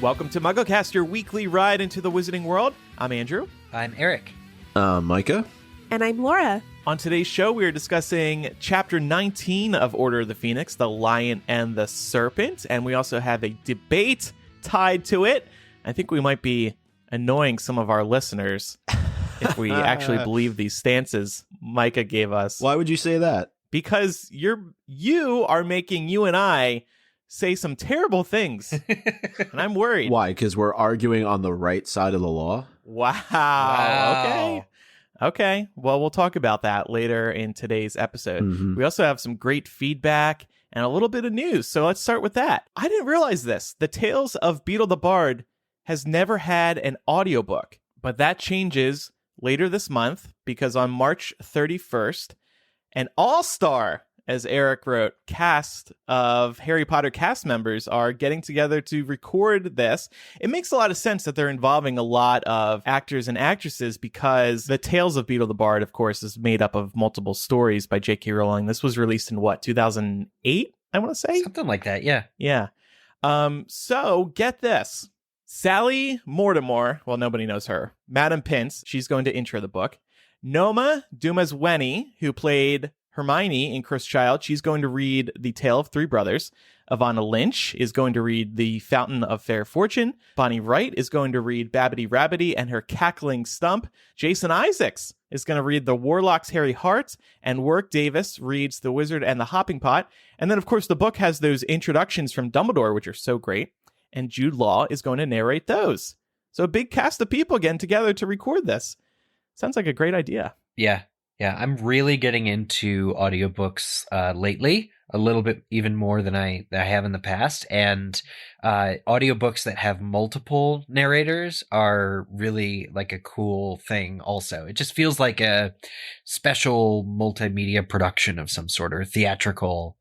Welcome to MuggleCast, your weekly ride into the wizarding world. I'm Andrew. I'm Eric. Micah. And I'm Laura. On today's show, we are discussing Chapter 19 of Order of the Phoenix, The Lion and the Serpent. And we also have a debate tied to it. I think we might be annoying some of our listeners if we actually believe these stances Micah gave us. Why would you say that? Because you are making you and I say some terrible things, and I'm worried. Why? Because we're arguing on the right side of the law? Wow. Okay. Well, we'll talk about that later in today's episode. Mm-hmm. We also have some great feedback and a little bit of news, so let's start with that. I didn't realize this. The Tales of Beedle the Bard has never had an audiobook, but that changes later this month because on March 31st, an all-star, as Eric wrote, cast of Harry Potter cast members are getting together to record this. It makes a lot of sense that they're involving a lot of actors and actresses because the Tales of Beedle the Bard, of course, is made up of multiple stories by J.K. Rowling. This was released in, 2008, I want to say? Something like that, yeah. Yeah. So, get this. Sally Mortimer, well, nobody knows her. Madam Pince, she's going to intro the book. Noma Dumezweni, who played Hermione in Cursed Child, she's going to read The Tale of Three Brothers. Ivana Lynch is going to read The Fountain of Fair Fortune. Bonnie Wright is going to read Babbity Rabbity and Her Cackling Stump. Jason Isaacs is going to read The Warlock's Hairy Heart. And Warwick Davis reads The Wizard and the Hopping Pot. And then, of course, the book has those introductions from Dumbledore, which are so great. And Jude Law is going to narrate those. So a big cast of people getting together to record this. Sounds like a great idea. Yeah. I'm really getting into audiobooks lately, a little bit even more than I have in the past. And audiobooks that have multiple narrators are really like a cool thing also. It just feels like a special multimedia production of some sort, or theatrical,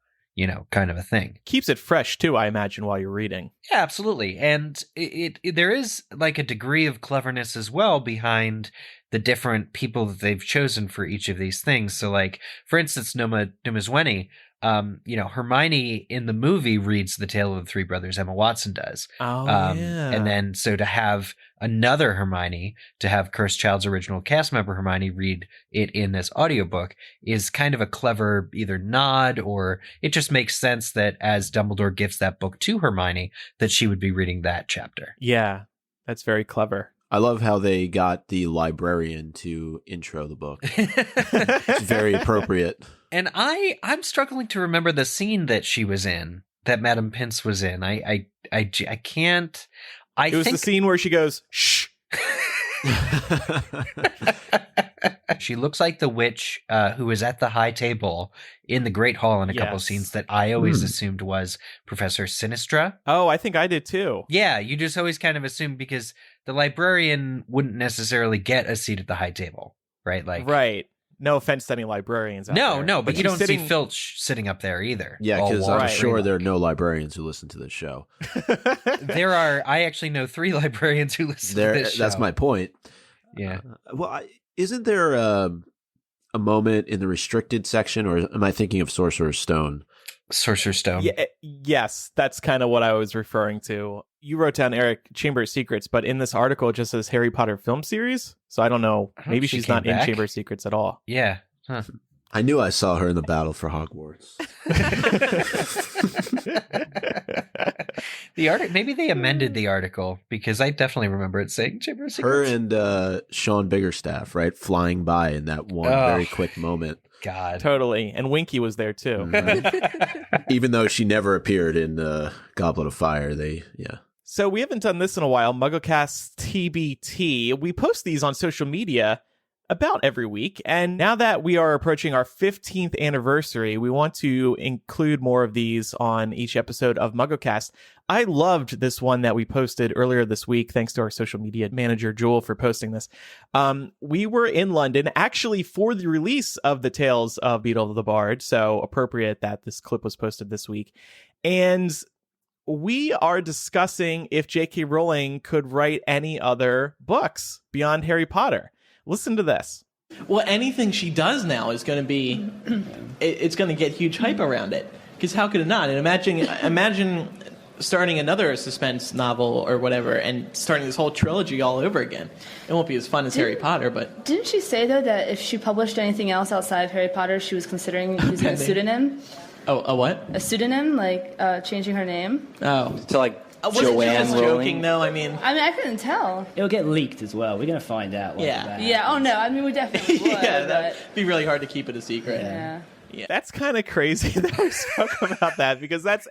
kind of a thing. Keeps it fresh, too, I imagine, while you're reading. Yeah, absolutely. And it there is like a degree of cleverness as well behind the different people that they've chosen for each of these things. So, like, for instance, Noma Dumezweni, Hermione in the movie reads The Tale of the Three Brothers. Emma Watson does. Oh, yeah. And then, so to have another Hermione, to have Cursed Child's original cast member Hermione read it in this audiobook is kind of a clever either nod, or it just makes sense that as Dumbledore gives that book to Hermione, that she would be reading that chapter. Yeah, that's very clever. I love how they got the librarian to intro the book. It's very appropriate. And I'm struggling to remember the scene that she was in, that Madam Pince was in. I can't. It was the scene where she goes, shh. She looks like the witch who was at the high table in the Great Hall in a couple scenes that I always assumed was Professor Sinistra. Oh, I think I did too. Yeah, you just always kind of assume because the librarian wouldn't necessarily get a seat at the high table, right? Right. No offense to any librians out there. No, but you don't see Filch sitting up there either. Yeah, because I'm sure there are no librarians who listen to this show. There are. I actually know 3 librarians who listen to this show. That's my point. Yeah. Isn't there a moment in the restricted section, or am I thinking of Sorcerer's Stone? Sorcerer's Stone. Yeah, yes, that's kind of what I was referring to. You wrote down, Eric, Chamber of Secrets, but in this article it just says Harry Potter film series. So I don't know. Maybe she's not in Chamber of Secrets at all. Yeah. Huh. I knew I saw her in the battle for Hogwarts. Maybe they amended the article, because I definitely remember it saying Chamber of Secrets. Her and Sean Biggerstaff, right, flying by in that one very quick moment. God, totally. And Winky was there too. Mm-hmm. Even though she never appeared in Goblet of Fire, So we haven't done this in a while. MuggleCasTBT. We post these on social media about every week. And now that we are approaching our 15th anniversary, we want to include more of these on each episode of MuggleCast. I loved this one that we posted earlier this week. Thanks to our social media manager, Jewel, for posting this. We were in London actually for the release of the Tales of Beedle the Bard. So appropriate that this clip was posted this week. And we are discussing if J.K. Rowling could write any other books beyond Harry Potter. Listen to this. Well, anything she does now is going to be, it's going to get huge hype around it. Because how could it not? And imagine starting another suspense novel or whatever and starting this whole trilogy all over again. It won't be as fun as Harry Potter, but... Didn't she say, though, that if she published anything else outside of Harry Potter, she was considering using a pseudonym? Oh, a what? A pseudonym, like changing her name? Oh. To like Wasn't Joanne just Rowling. joking, though? I mean, I couldn't tell. It'll get leaked as well. We're going to find out. Yeah. Yeah, oh no, I mean, we definitely would, yeah, that'd but... be really hard to keep it a secret. Yeah. Yeah. That's kind of crazy that we spoke about that because that's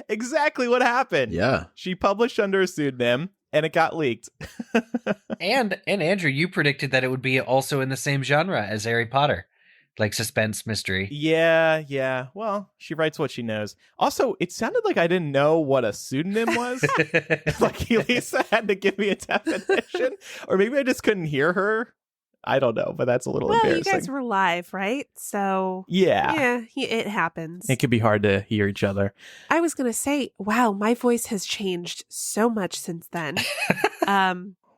exactly what happened. Yeah. She published under a pseudonym and it got leaked. And Andrew, you predicted that it would be also in the same genre as Harry Potter, like suspense mystery. Yeah. Well, she writes what she knows. Also, it sounded like I didn't know what a pseudonym was. Like Elisa had to give me a definition, or maybe I just couldn't hear her. I don't know, but that's a little embarrassing. You guys were live, right? So yeah, it happens. It could be hard to hear each other. I was going to say, wow, my voice has changed so much since then.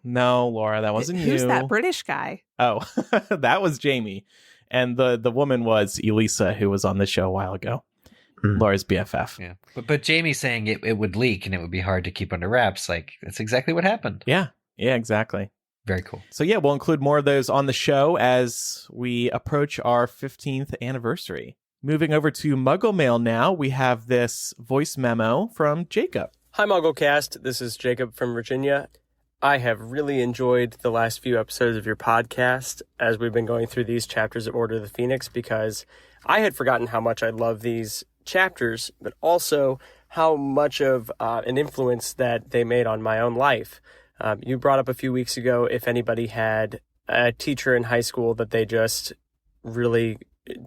No, Laura, that wasn't you. Who's that British guy? Oh, that was Jamie. And the woman was Elisa, who was on the show a while ago. Laura's BFF. Yeah, but Jamie's saying it would leak and it would be hard to keep under wraps. Like, that's exactly what happened. Yeah, exactly. Very cool. So yeah, we'll include more of those on the show as we approach our 15th anniversary. Moving over to Muggle Mail now, we have this voice memo from Jacob. Hi, MuggleCast. This is Jacob from Virginia. I have really enjoyed the last few episodes of your podcast as we've been going through these chapters of Order of the Phoenix because I had forgotten how much I love these chapters, but also how much of an influence that they made on my own life. You brought up a few weeks ago if anybody had a teacher in high school that they just really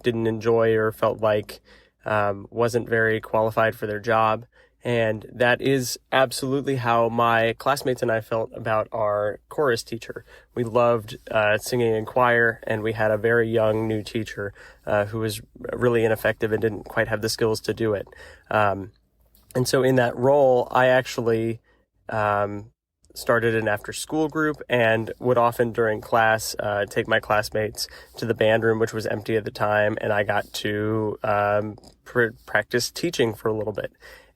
didn't enjoy or felt like wasn't very qualified for their job. And that is absolutely how my classmates and I felt about our chorus teacher. We loved singing in choir, and we had a very young new teacher who was really ineffective and didn't quite have the skills to do it. And so in that role, I actually started an after-school group and would often during class take my classmates to the band room, which was empty at the time, and I got to practice teaching for a little bit.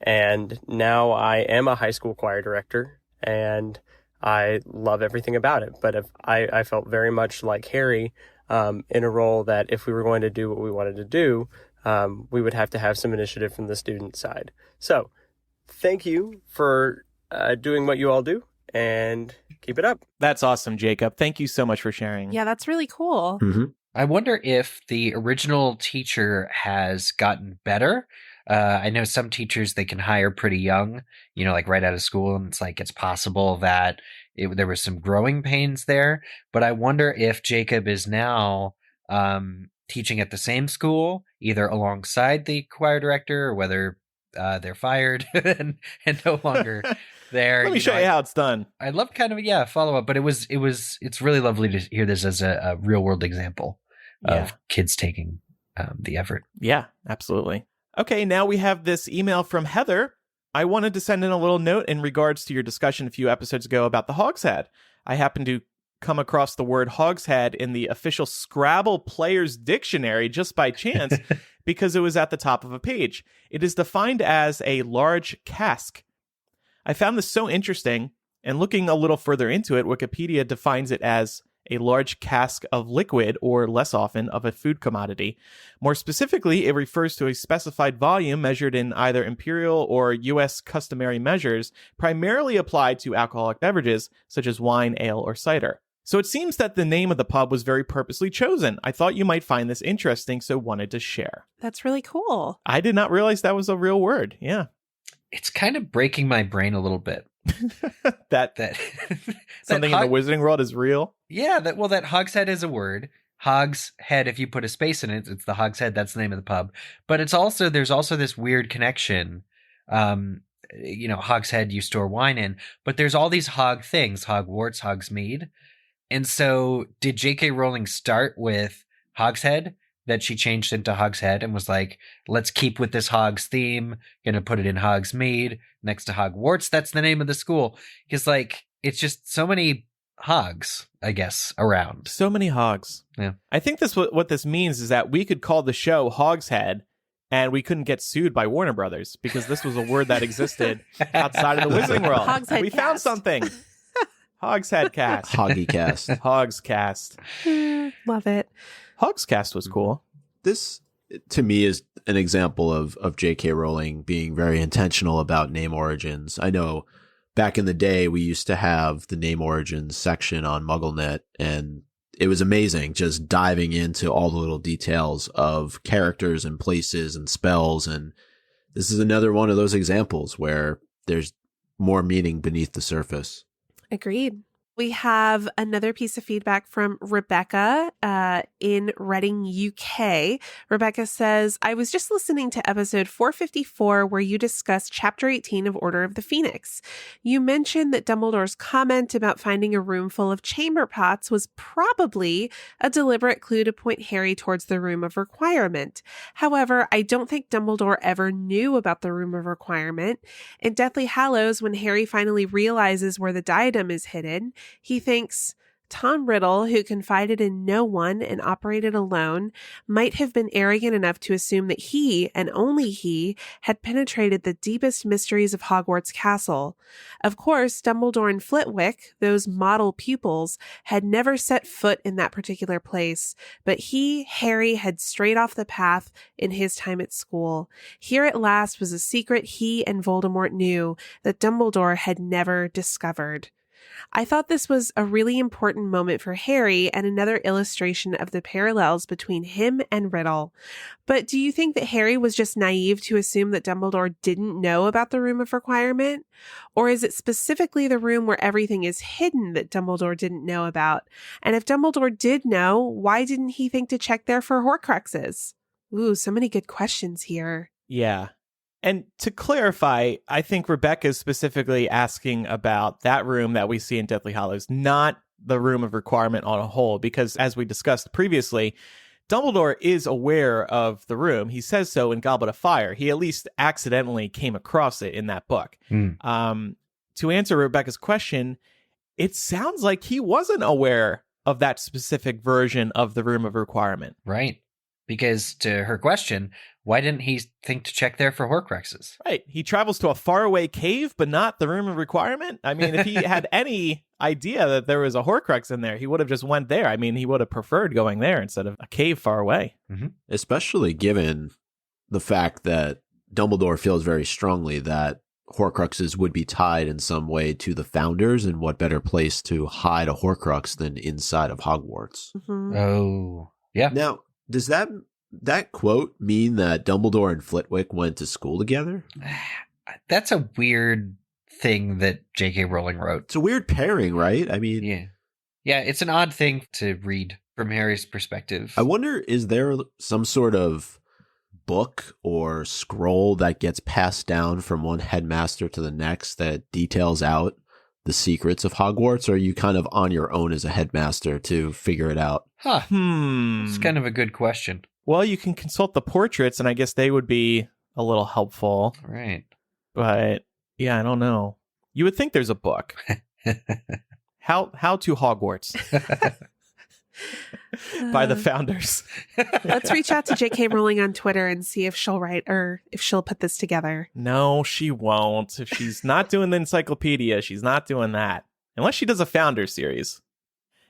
And now I am a high school choir director, and I love everything about it. But I felt very much like Harry in a role that if we were going to do what we wanted to do, we would have to have some initiative from the student side. So thank you for doing what you all do, and keep it up. That's awesome, Jacob. Thank you so much for sharing. Yeah, that's really cool. Mm-hmm. I wonder if the original teacher has gotten better. I know some teachers they can hire pretty young, like right out of school, and it's possible that there was some growing pains there. But I wonder if Jacob is now teaching at the same school, either alongside the choir director, or whether they're fired and no longer there. Let me show you how it's done. I'd love kind of follow up, but it's really lovely to hear this as a real world example of kids taking the effort. Yeah, absolutely. Okay, now we have this email from Heather. I wanted to send in a little note in regards to your discussion a few episodes ago about the Hogshead. I happened to come across the word Hogshead in the official Scrabble Player's Dictionary just by chance because it was at the top of a page. It is defined as a large cask. I found this so interesting, and looking a little further into it, Wikipedia defines it as a large cask of liquid, or less often, of a food commodity. More specifically, it refers to a specified volume measured in either imperial or U.S. customary measures, primarily applied to alcoholic beverages, such as wine, ale, or cider. So it seems that the name of the pub was very purposely chosen. I thought you might find this interesting, so wanted to share. That's really cool. I did not realize that was a real word. Yeah. It's kind of breaking my brain a little bit. that something in the wizarding world is real. Yeah, that Hogshead is a word. Hogshead, if you put a space in it, it's the Hogshead. That's the name of the pub. But there's also this weird connection. Hogshead you store wine in, but there's all these hog things: Hogwarts, Hogsmeade. And so, did J.K. Rowling start with Hogshead that she changed into Hogshead and was like, let's keep with this Hogs theme, gonna put it in Hogsmeade next to Hogwarts? That's the name of the school. Because it's just so many hogs, I guess, around. So many hogs. Yeah. I think what this means is that we could call the show Hogshead, And we couldn't get sued by Warner Brothers because this was a word that existed outside of the Wizarding World. Hogshead We found cast. something. Hogshead cast. HoggyCast. Hogscast. Love it. Hogscast was cool. This, to me, is an example of J.K. Rowling being very intentional about name origins. I know back in the day, we used to have the name origins section on MuggleNet, and it was amazing just diving into all the little details of characters and places and spells. And this is another one of those examples where there's more meaning beneath the surface. Agreed. We have another piece of feedback from Rebecca in Reading, UK. Rebecca says, I was just listening to episode 454 where you discussed chapter 18 of Order of the Phoenix. You mentioned that Dumbledore's comment about finding a room full of chamber pots was probably a deliberate clue to point Harry towards the Room of Requirement. However, I don't think Dumbledore ever knew about the Room of Requirement. In Deathly Hallows, when Harry finally realizes where the diadem is hidden, he thinks Tom Riddle, who confided in no one and operated alone, might have been arrogant enough to assume that he, and only he, had penetrated the deepest mysteries of Hogwarts Castle. Of course, Dumbledore and Flitwick, those model pupils, had never set foot in that particular place, but he, Harry, had strayed off the path in his time at school. Here at last was a secret he and Voldemort knew that Dumbledore had never discovered. I thought this was a really important moment for Harry and another illustration of the parallels between him and Riddle. But do you think that Harry was just naive to assume that Dumbledore didn't know about the Room of Requirement? Or is it specifically the room where everything is hidden that Dumbledore didn't know about? And if Dumbledore did know, why didn't he think to check there for Horcruxes? Ooh, so many good questions here. Yeah. And to clarify, I think Rebecca is specifically asking about that room that we see in Deathly Hallows, not the Room of Requirement on a whole, because as we discussed previously, Dumbledore is aware of the room. He says so in Goblet of Fire. He at least accidentally came across it in that book. To answer Rebecca's question, it sounds like he wasn't aware of that specific version of the Room of Requirement. Right. Because to her question, why didn't he think to check there for Horcruxes? Right. He travels to a faraway cave, but not the Room of Requirement. I mean, if he had any idea that there was a Horcrux in there, he would have just went there. I mean, he would have preferred going there instead of a cave far away. Mm-hmm. Especially given the fact that Dumbledore feels very strongly that Horcruxes would be tied in some way to the Founders, and what better place to hide a Horcrux than inside of Hogwarts. Mm-hmm. Oh, yeah. Now, does that quote mean that Dumbledore and Flitwick went to school together? That's a weird thing that J.K. Rowling wrote. It's a weird pairing, right? I mean, yeah, it's an odd thing to read from Harry's perspective. I wonder, is there some sort of book or scroll that gets passed down from one headmaster to the next that details out the secrets of Hogwarts, or are you kind of on your own as a headmaster to figure it out? Huh. It's kind of a good question. Well, you can consult the portraits, and I guess they would be a little helpful. Right. But, yeah, I don't know. You would think there's a book. How to Hogwarts by the Founders. Let's reach out to J.K. Rowling on Twitter and see if she'll write or if she'll put this together. No, she won't. If she's not doing the encyclopedia, she's not doing that. Unless she does a Founders series.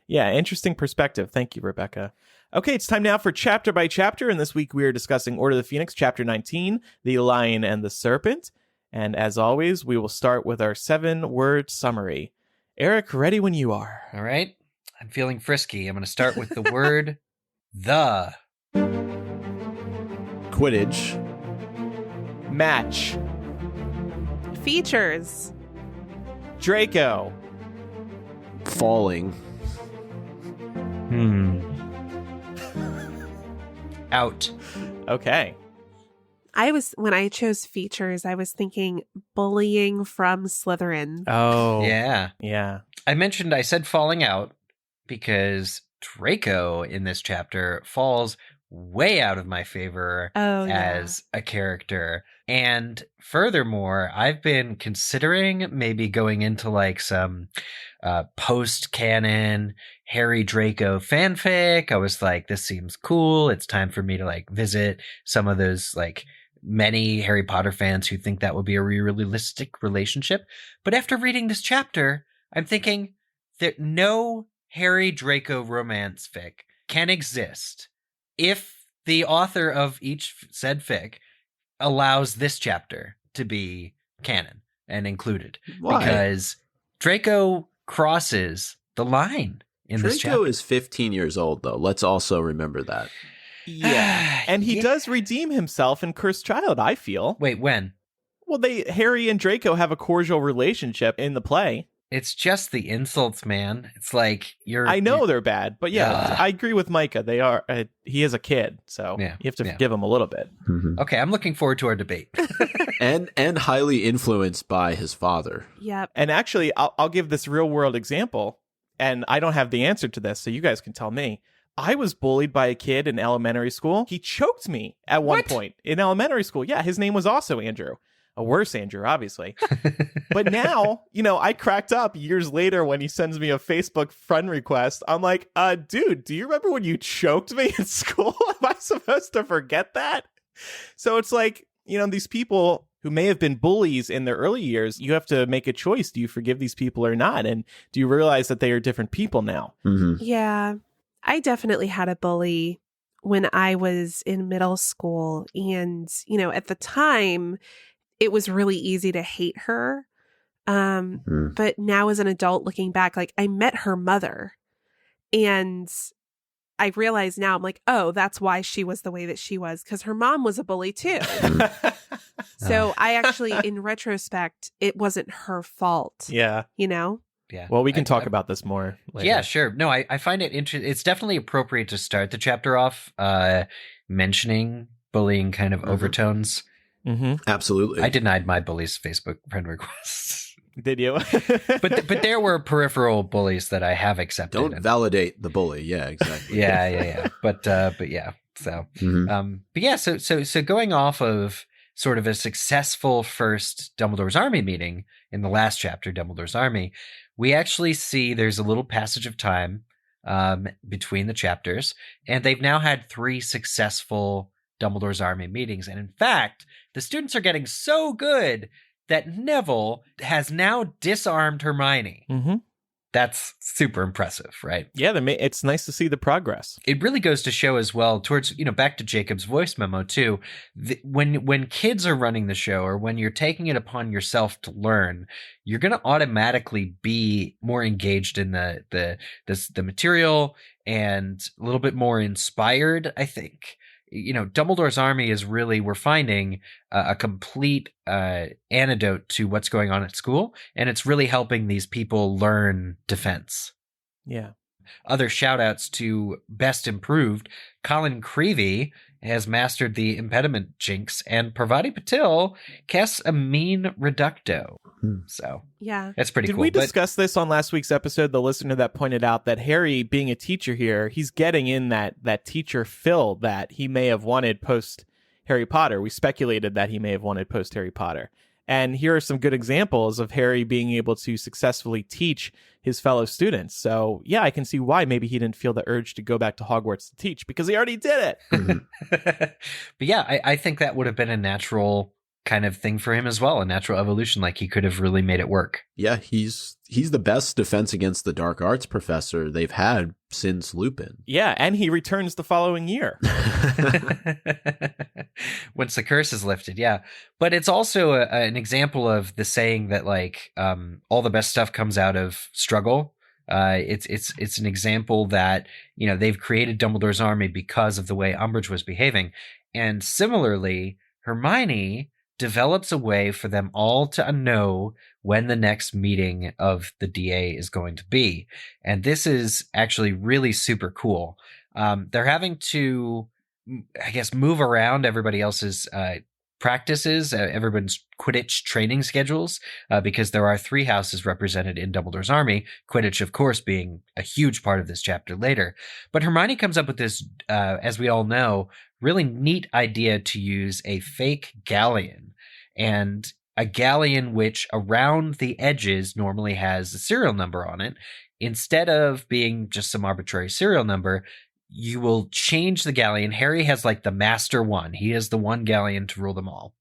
Yeah, interesting perspective. Thank you, Rebecca. Okay, it's time now for Chapter by Chapter, and this week we are discussing Order of the Phoenix, Chapter 19, The Lion and the Serpent. And as always, we will start with our 7-word summary. Eric, ready when you are. All right. I'm feeling frisky. I'm going to start with the word the. Quidditch. Match. Features. Draco. Falling. Out. Okay. When I chose features, I was thinking bullying from Slytherin. Oh. Yeah. I said falling out because Draco in this chapter falls way out of my favor as a character. And furthermore, I've been considering maybe going into like some post-canon Harry Draco fanfic. I was like, this seems cool. It's time for me to like visit some of those like many Harry Potter fans who think that would be a realistic relationship. But after reading this chapter, I'm thinking that no Harry Draco romance fic can exist if the author of each said fic allows this chapter to be canon and included. Why? Because Draco crosses the line in this chapter. Draco is 15 years old, though. Let's also remember that. Yeah. And he does redeem himself in Cursed Child, I feel. Wait, when? Well, Harry and Draco have a cordial relationship in the play. It's just the insults, man. It's like I know they're bad, but yeah, I agree with Micah. They are. He is a kid, so you have to forgive him a little bit. Mm-hmm. Okay, I'm looking forward to our debate. and highly influenced by his father. Yep. And actually, I'll give this real world example, and I don't have the answer to this, so you guys can tell me. I was bullied by a kid in elementary school. He choked me at one point in elementary school. Yeah, his name was also Andrew. A worse Andrew, obviously. But now, I cracked up years later when he sends me a Facebook friend request. I'm like, dude, do you remember when you choked me in school? Am I supposed to forget that? So it's like, these people who may have been bullies in their early years, you have to make a choice. Do you forgive these people or not? And do you realize that they are different people now? Mm-hmm. Yeah, I definitely had a bully when I was in middle school. And, at the time, it was really easy to hate her. But now as an adult looking back, like I met her mother and I realize now I'm like, oh, that's why she was the way that she was. Because her mom was a bully too. So I actually, in retrospect, it wasn't her fault. Yeah. Yeah. Well, we can talk about this more later. Yeah, sure. No, I find it interesting. It's definitely appropriate to start the chapter off mentioning bullying kind of overtones. Mm-hmm. Absolutely. I denied my bullies' Facebook friend requests. Did you? but there were peripheral bullies that I have accepted. Don't validate the bully. Yeah, exactly. yeah. But yeah. So, but yeah. So going off of sort of a successful first Dumbledore's Army meeting in the last chapter, Dumbledore's Army, we actually see there's a little passage of time between the chapters, and they've now had 3 successful Dumbledore's Army meetings. And in fact, the students are getting so good that Neville has now disarmed Hermione. Mm-hmm. That's super impressive, right? Yeah, it's nice to see the progress. It really goes to show as well towards, back to Jacob's voice memo too. When kids are running the show or when you're taking it upon yourself to learn, you're going to automatically be more engaged in the material and a little bit more inspired, I think. Dumbledore's Army is really, we're finding a complete antidote to what's going on at school, and it's really helping these people learn defense. Yeah. Other shout outs to Best Improved. Colin Creevy has mastered the impediment jinx, and Parvati Patil casts a mean reducto. So yeah, that's pretty cool. Did we discuss this on last week's episode? The listener that pointed out that Harry, being a teacher here, he's getting in that teacher Phil that he may have wanted post Harry Potter. We speculated that he may have wanted post Harry Potter. And here are some good examples of Harry being able to successfully teach his fellow students. So, yeah, I can see why maybe he didn't feel the urge to go back to Hogwarts to teach, because he already did it. But yeah, I think that would have been a natural kind of thing for him as well, a natural evolution. Like he could have really made it work. Yeah, he's the best defense against the dark arts professor they've had since Lupin. Yeah, and he returns the following year. Once the curse is lifted, yeah. But it's also an example of the saying that like all the best stuff comes out of struggle. It's an example that, they've created Dumbledore's Army because of the way Umbridge was behaving. And similarly, Hermione develops a way for them all to know when the next meeting of the DA is going to be. And this is actually really super cool. They're having to, I guess, move around everybody else's practices, everyone's Quidditch training schedules, because there are 3 houses represented in Dumbledore's Army, Quidditch, of course, being a huge part of this chapter later. But Hermione comes up with this, as we all know, really neat idea to use a fake galleon and a galleon which around the edges normally has a serial number on it, instead of being just some arbitrary serial number, you will change the galleon. Harry has like the master one. He has the one galleon to rule them all.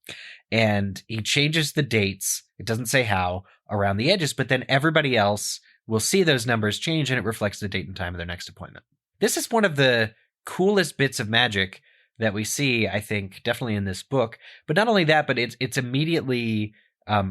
And he changes the dates. It doesn't say how around the edges, but then everybody else will see those numbers change and it reflects the date and time of their next appointment. This is one of the coolest bits of magic that we see, I think, definitely in this book. But not only that, but it's immediately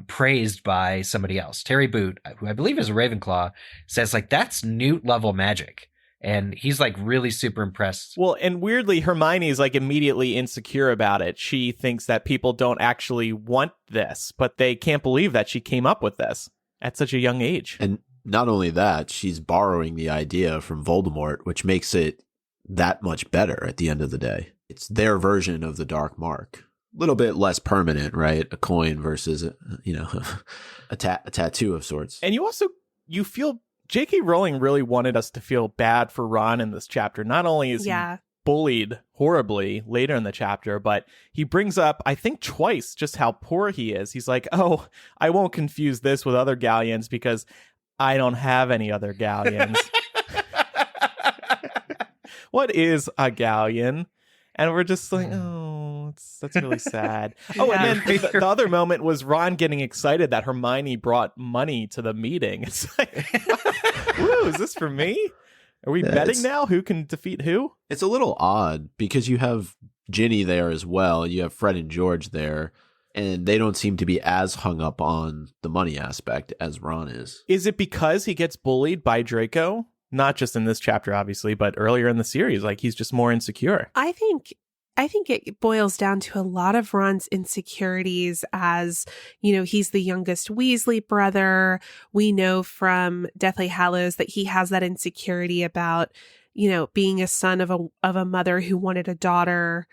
praised by somebody else. Terry Boot, who I believe is a Ravenclaw, says like, that's Newt level magic. And he's like really super impressed. Well, and weirdly, Hermione's like immediately insecure about it. She thinks that people don't actually want this, but they can't believe that she came up with this at such a young age. And not only that, she's borrowing the idea from Voldemort, which makes it that much better at the end of the day. It's their version of the Dark Mark. A little bit less permanent, right? A coin versus, a tattoo of sorts. And you feel J.K. Rowling really wanted us to feel bad for Ron in this chapter. Not only is he bullied horribly later in the chapter, but he brings up, I think twice, just how poor he is. He's like, oh, I won't confuse this with other galleons because I don't have any other galleons. What is a galleon? And we're just like, oh, that's really sad. Oh, and then the other moment was Ron getting excited that Hermione brought money to the meeting. It's like, woo, is this for me? Are we betting now? Who can defeat who? It's a little odd because you have Ginny there as well. You have Fred and George there, and they don't seem to be as hung up on the money aspect as Ron is. Is it because he gets bullied by Draco? Not just in this chapter, obviously, but earlier in the series, like he's just more insecure. I think it boils down to a lot of Ron's insecurities as, he's the youngest Weasley brother. We know from Deathly Hallows that he has that insecurity about, being a son of a mother who wanted a daughter.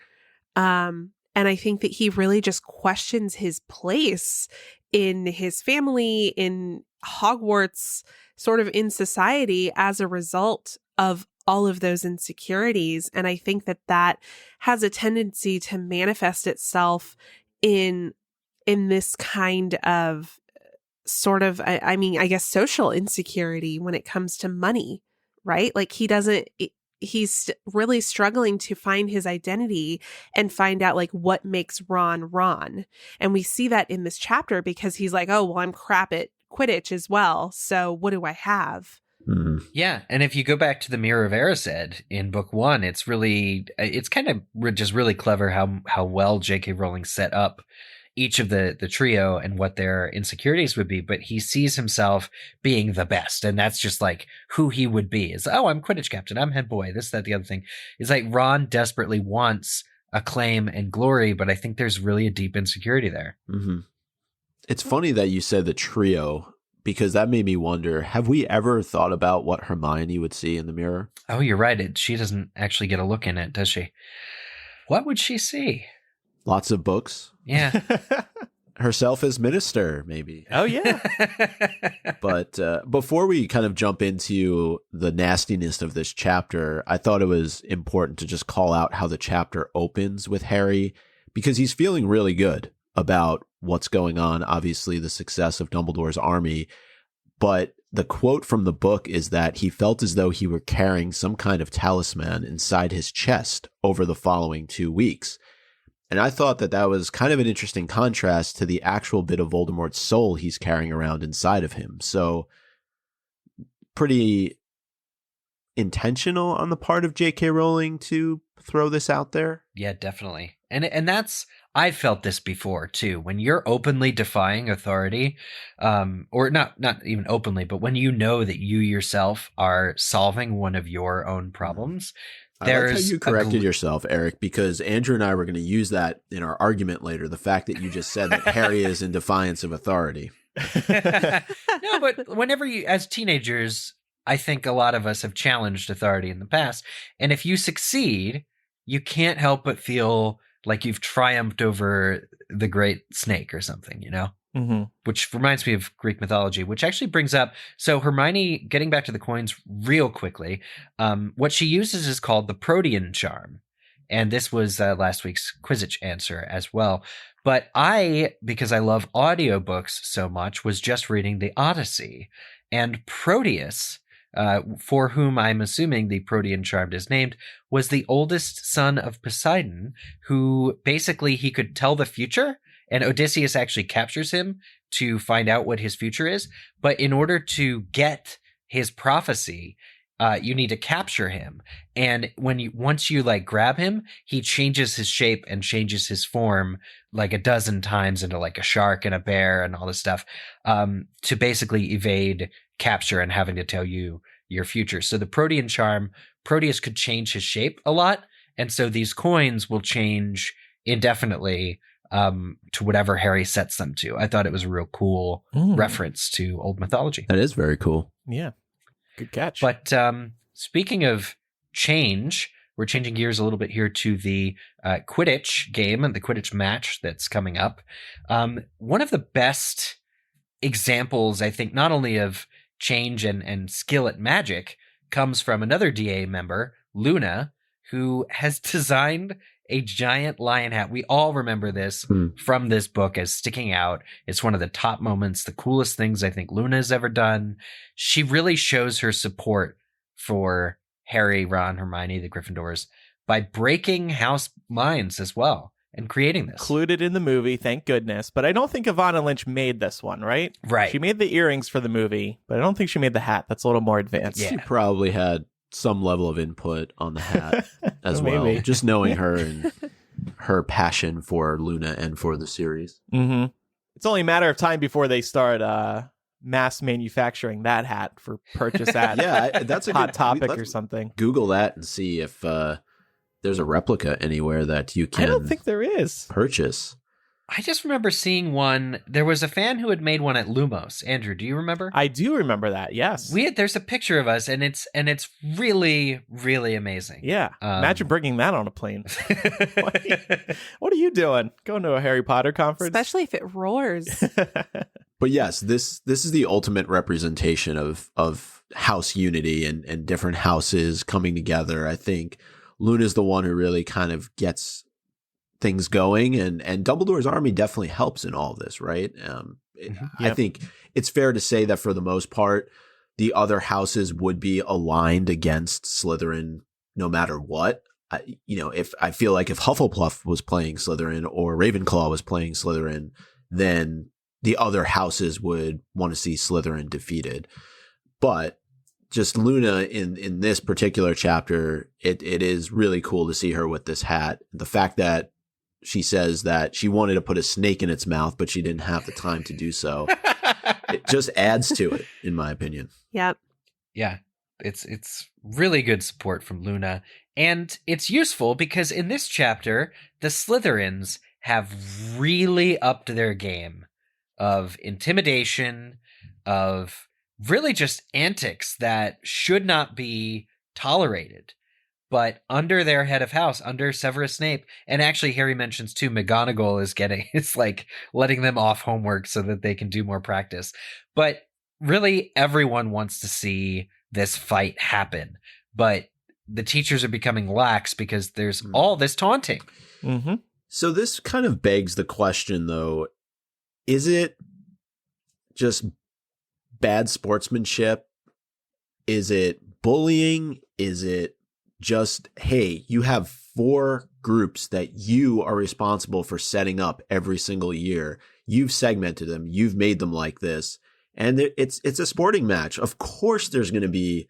And I think that he really just questions his place in his family, in Hogwarts, sort of in society as a result of all of those insecurities. And I think that has a tendency to manifest itself in this kind of sort of, I guess, social insecurity when it comes to money, right? Like he's really struggling to find his identity and find out like what makes Ron Ron. And we see that in this chapter because he's like, oh, well, I'm crap at Quidditch as well. So what do I have? Mm-hmm. Yeah. And if you go back to the Mirror of Erised in book 1, it's kind of just really clever how well J.K. Rowling set up each of the trio and what their insecurities would be, but he sees himself being the best. And that's just like who he would be is, oh, I'm Quidditch captain. I'm head boy. This, that, the other thing. It's like Ron desperately wants acclaim and glory, but I think there's really a deep insecurity there. Mm-hmm. It's funny that you said the trio, because that made me wonder, have we ever thought about what Hermione would see in the mirror? Oh, you're right. She doesn't actually get a look in it, does she? What would she see? Lots of books. Yeah. Herself as minister, maybe. Oh, yeah. But before we kind of jump into the nastiness of this chapter, I thought it was important to just call out how the chapter opens with Harry, because he's feeling really good about what's going on, obviously the success of Dumbledore's army. But the quote from the book is that he felt as though he were carrying some kind of talisman inside his chest over the following 2 weeks. And I thought that was kind of an interesting contrast to the actual bit of Voldemort's soul he's carrying around inside of him. So pretty intentional on the part of J.K. Rowling to throw this out there. Yeah, definitely. And that's, I've felt this before too. When you're openly defying authority, or not even openly, but when you know that you yourself are solving one of your own problems, I like how you corrected yourself, Eric, because Andrew and I were going to use that in our argument later. The fact that you just said that Harry is in defiance of authority. No, but whenever as teenagers, I think a lot of us have challenged authority in the past. And if you succeed, you can't help but feel like you've triumphed over the great snake or something, Mm-hmm. Which reminds me of Greek mythology, which actually brings up, so Hermione, getting back to the coins real quickly, what she uses is called the Protean charm. And this was last week's Quidditch answer as well. But I, because I love audiobooks so much, was just reading the Odyssey. And Proteus, for whom I'm assuming the Protean Charmed is named, was the oldest son of Poseidon, who basically he could tell the future, and Odysseus actually captures him to find out what his future is. But in order to get his prophecy, you need to capture him. And once you like grab him, he changes his shape and changes his form like a dozen times into like a shark and a bear and all this stuff, to basically evade capture and having to tell you your future. So the Protean charm, Proteus could change his shape a lot. And so these coins will change indefinitely to whatever Harry sets them to. I thought it was a real cool reference to old mythology. That is very cool. Yeah. Good catch. But speaking of change, we're changing gears a little bit here to the Quidditch game and the Quidditch match that's coming up. One of the best examples, I think, not only of change and skill at magic, comes from another DA member, Luna, who has designed a giant lion hat. We all remember this from this book as sticking out. It's one of the top moments, the coolest things I think Luna has ever done. She really shows her support for Harry, Ron, Hermione, the Gryffindors, by breaking house minds as well and creating this. Included in the movie, thank goodness. But I don't think Ivana Lynch made this one, right? Right. She made the earrings for the movie, but I don't think she made the hat. That's a little more advanced. Yeah. She probably had some level of input on the hat as well. Maybe. Just knowing her and her passion for Luna and for the series. Mm-hmm. It's only a matter of time before they start mass manufacturing that hat for purchase at that's a Hot good Topic let's or something. Google that and see if there's a replica anywhere that you can I don't think there is. purchase. I just remember seeing one. There was a fan who had made one at Lumos. Andrew, do you remember? I do remember that. Yes. There's a picture of us, and it's really, really amazing. Yeah. Imagine bringing that on a plane. What are you doing? Going to a Harry Potter conference? Especially if it roars. But yes, this is the ultimate representation of house unity and different houses coming together. I think Luna's the one who really kind of gets things going, and Dumbledore's army definitely helps in all of this, right? I think it's fair to say that for the most part, the other houses would be aligned against Slytherin no matter what. If I feel like if Hufflepuff was playing Slytherin or Ravenclaw was playing Slytherin, then the other houses would want to see Slytherin defeated. But just Luna in this particular chapter, it is really cool to see her with this hat. The fact that she says that she wanted to put a snake in its mouth, but she didn't have the time to do so. It just adds to it, in my opinion. Yep. Yeah, it's really good support from Luna. And it's useful because in this chapter, the Slytherins have really upped their game of intimidation, of really just antics that should not be tolerated. But under their head of house, under Severus Snape, and actually Harry mentions too, McGonagall is like letting them off homework so that they can do more practice. But really everyone wants to see this fight happen. But the teachers are becoming lax because there's all this taunting. Mm-hmm. So this kind of begs the question, though, is it just bad sportsmanship? Is it bullying? Is it just, hey, you have 4 groups that you are responsible for setting up every single year. You've segmented them. You've made them like this. And it's a sporting match. Of course, there's going to be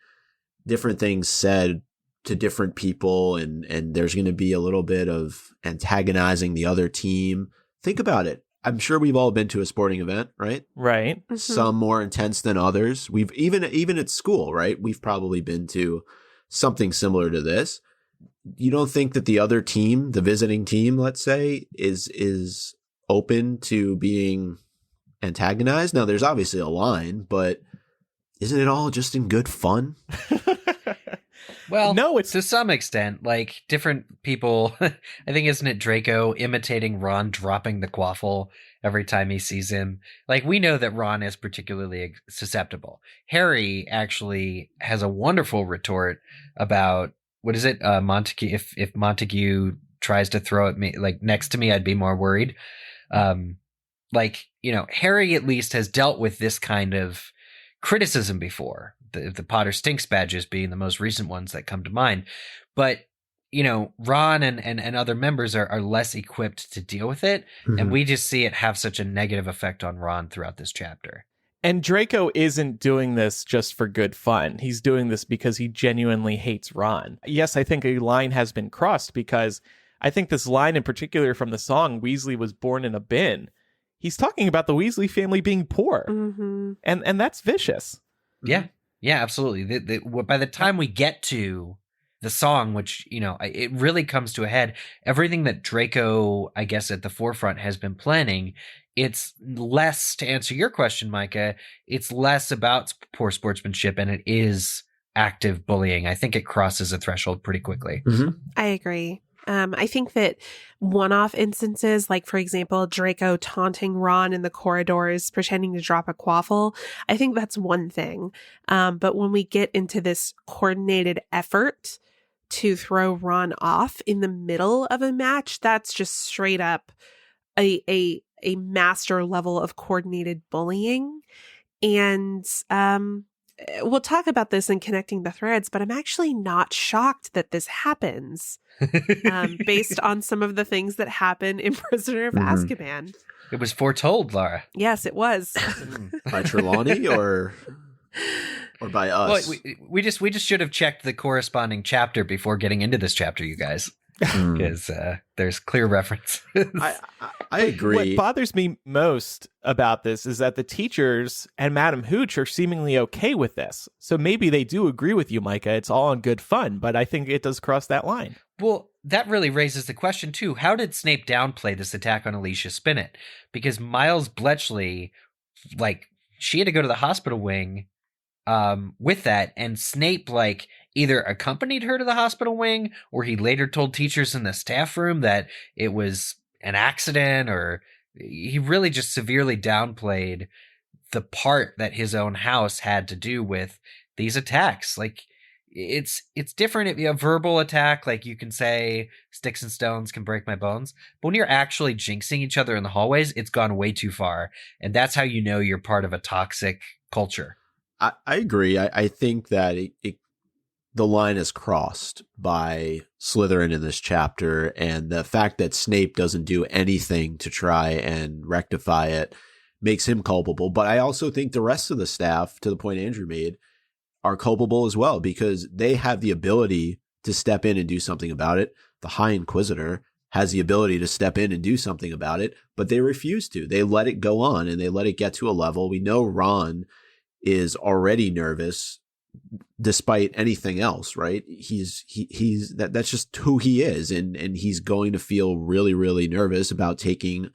different things said to different people, and there's going to be a little bit of antagonizing the other team. Think about it. I'm sure we've all been to a sporting event, right? Right. Mm-hmm. Some more intense than others. We've even at school, right? We've probably been to something similar to this. You don't think that the other team, the visiting team, let's say, is open to being antagonized? Now, there's obviously a line, but isn't it all just in good fun? Well, No, it's to some extent, like different people. I think, isn't it Draco imitating Ron dropping the quaffle every time he sees him? Like, we know that Ron is particularly susceptible. Harry actually has a wonderful retort about what is it? Montague, if Montague tries to throw at me, like next to me, I'd be more worried. Like, you know, Harry at least has dealt with this kind of criticism before, the Potter Stinks badges being the most recent ones that come to mind. But, you know, Ron and other members are less equipped to deal with it. Mm-hmm. And we just see it have such a negative effect on Ron throughout this chapter. And Draco isn't doing this just for good fun. He's doing this because he genuinely hates Ron. Yes, I think a line has been crossed, because I think this line in particular from the song, Weasley was born in a bin, he's talking about the Weasley family being poor. Mm-hmm. And that's vicious. Yeah. Yeah, absolutely. By the time we get to the song, which, you know, it really comes to a head, everything that Draco, I guess, at the forefront has been planning, it's less, to answer your question, Micah, it's less about poor sportsmanship and it is active bullying. I think it crosses a threshold pretty quickly. Mm-hmm. I agree. I think that one-off instances, like, for example, Draco taunting Ron in the corridors, pretending to drop a quaffle, I think that's one thing. But when we get into this coordinated effort to throw Ron off in the middle of a match, that's just straight up a master level of coordinated bullying. And we'll talk about this in Connecting the Threads, but I'm actually not shocked that this happens based on some of the things that happen in Prisoner of Azkaban. It was foretold, Laura. Yes, it was. By Trelawney or by us? Well, we just should have checked the corresponding chapter before getting into this chapter, you guys, because there's clear reference. I agree. What bothers me most about this is that the teachers and Madam Hooch are seemingly okay with this. So maybe they do agree with you, Micah. It's all in good fun, but I think it does cross that line. Well, that really raises the question, too. How did Snape downplay this attack on Alicia Spinnet? Because Miles Bletchley, like, she had to go to the hospital wing with that, and Snape, like, either accompanied her to the hospital wing, or he later told teachers in the staff room that it was an accident, or he really just severely downplayed the part that his own house had to do with these attacks. Like, it's different if you have verbal attack, like you can say sticks and stones can break my bones, but when you're actually jinxing each other in the hallways, it's gone way too far, and that's how you know you're part of a toxic culture. I agree. I think that the line is crossed by Slytherin in this chapter, and the fact that Snape doesn't do anything to try and rectify it makes him culpable. But I also think the rest of the staff, to the point Andrew made, are culpable as well, because they have the ability to step in and do something about it. The High Inquisitor has the ability to step in and do something about it, but they refuse to. They let it go on, and they let it get to a level. We know Ron is already nervous despite anything else, right? He's that's just who he is, and he's going to feel really, really nervous about taking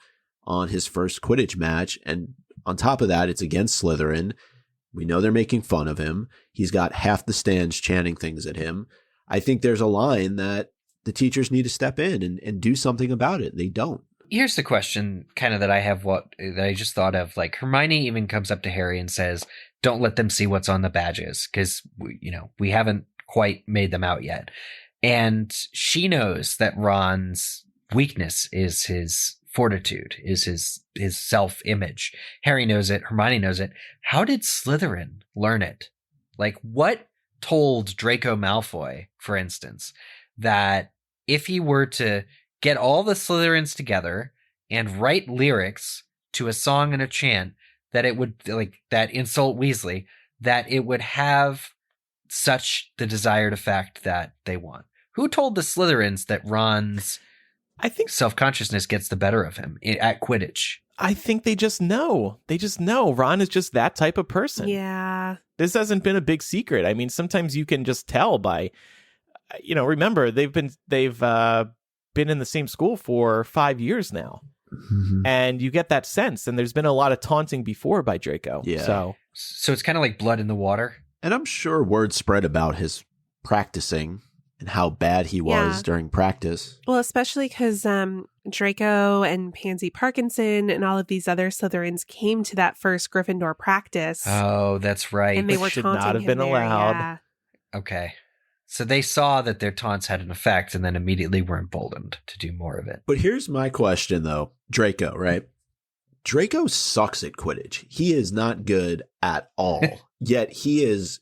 on his first Quidditch match. And on top of that, it's against Slytherin. We know they're making fun of him. He's got half the stands chanting things at him. I think there's a line that the teachers need to step in and do something about it. They don't. Here's the question kind of that I have, that I just thought of. Like, Hermione even comes up to Harry and says, don't let them see what's on the badges, because, we haven't quite made them out yet. And she knows that Ron's weakness is his fortitude, is his self-image. Harry knows it. Hermione knows it. How did Slytherin learn it? Like, what told Draco Malfoy, for instance, that if he were to get all the Slytherins together and write lyrics to a song and a chant, that it would, like, that insult Weasley, that it would have such the desired effect that they want? Who told the Slytherins that Ron's self-consciousness gets the better of him at Quidditch? I think they just know. They just know Ron is just that type of person. Yeah. This hasn't been a big secret. I mean, sometimes you can just tell by, remember, they've been in the same school for 5 years now. Mm-hmm. And you get that sense. And there's been a lot of taunting before by Draco. Yeah. So it's kind of like blood in the water. And I'm sure word spread about his practicing and how bad he was during practice. Well, especially because Draco and Pansy Parkinson and all of these other Slytherins came to that first Gryffindor practice. Oh, that's right. And they were should taunting not have him been there. allowed. Yeah. Okay. So they saw that their taunts had an effect and then immediately were emboldened to do more of it. But here's my question, though. Draco, right? Draco sucks at Quidditch. He is not good at all. Yet he is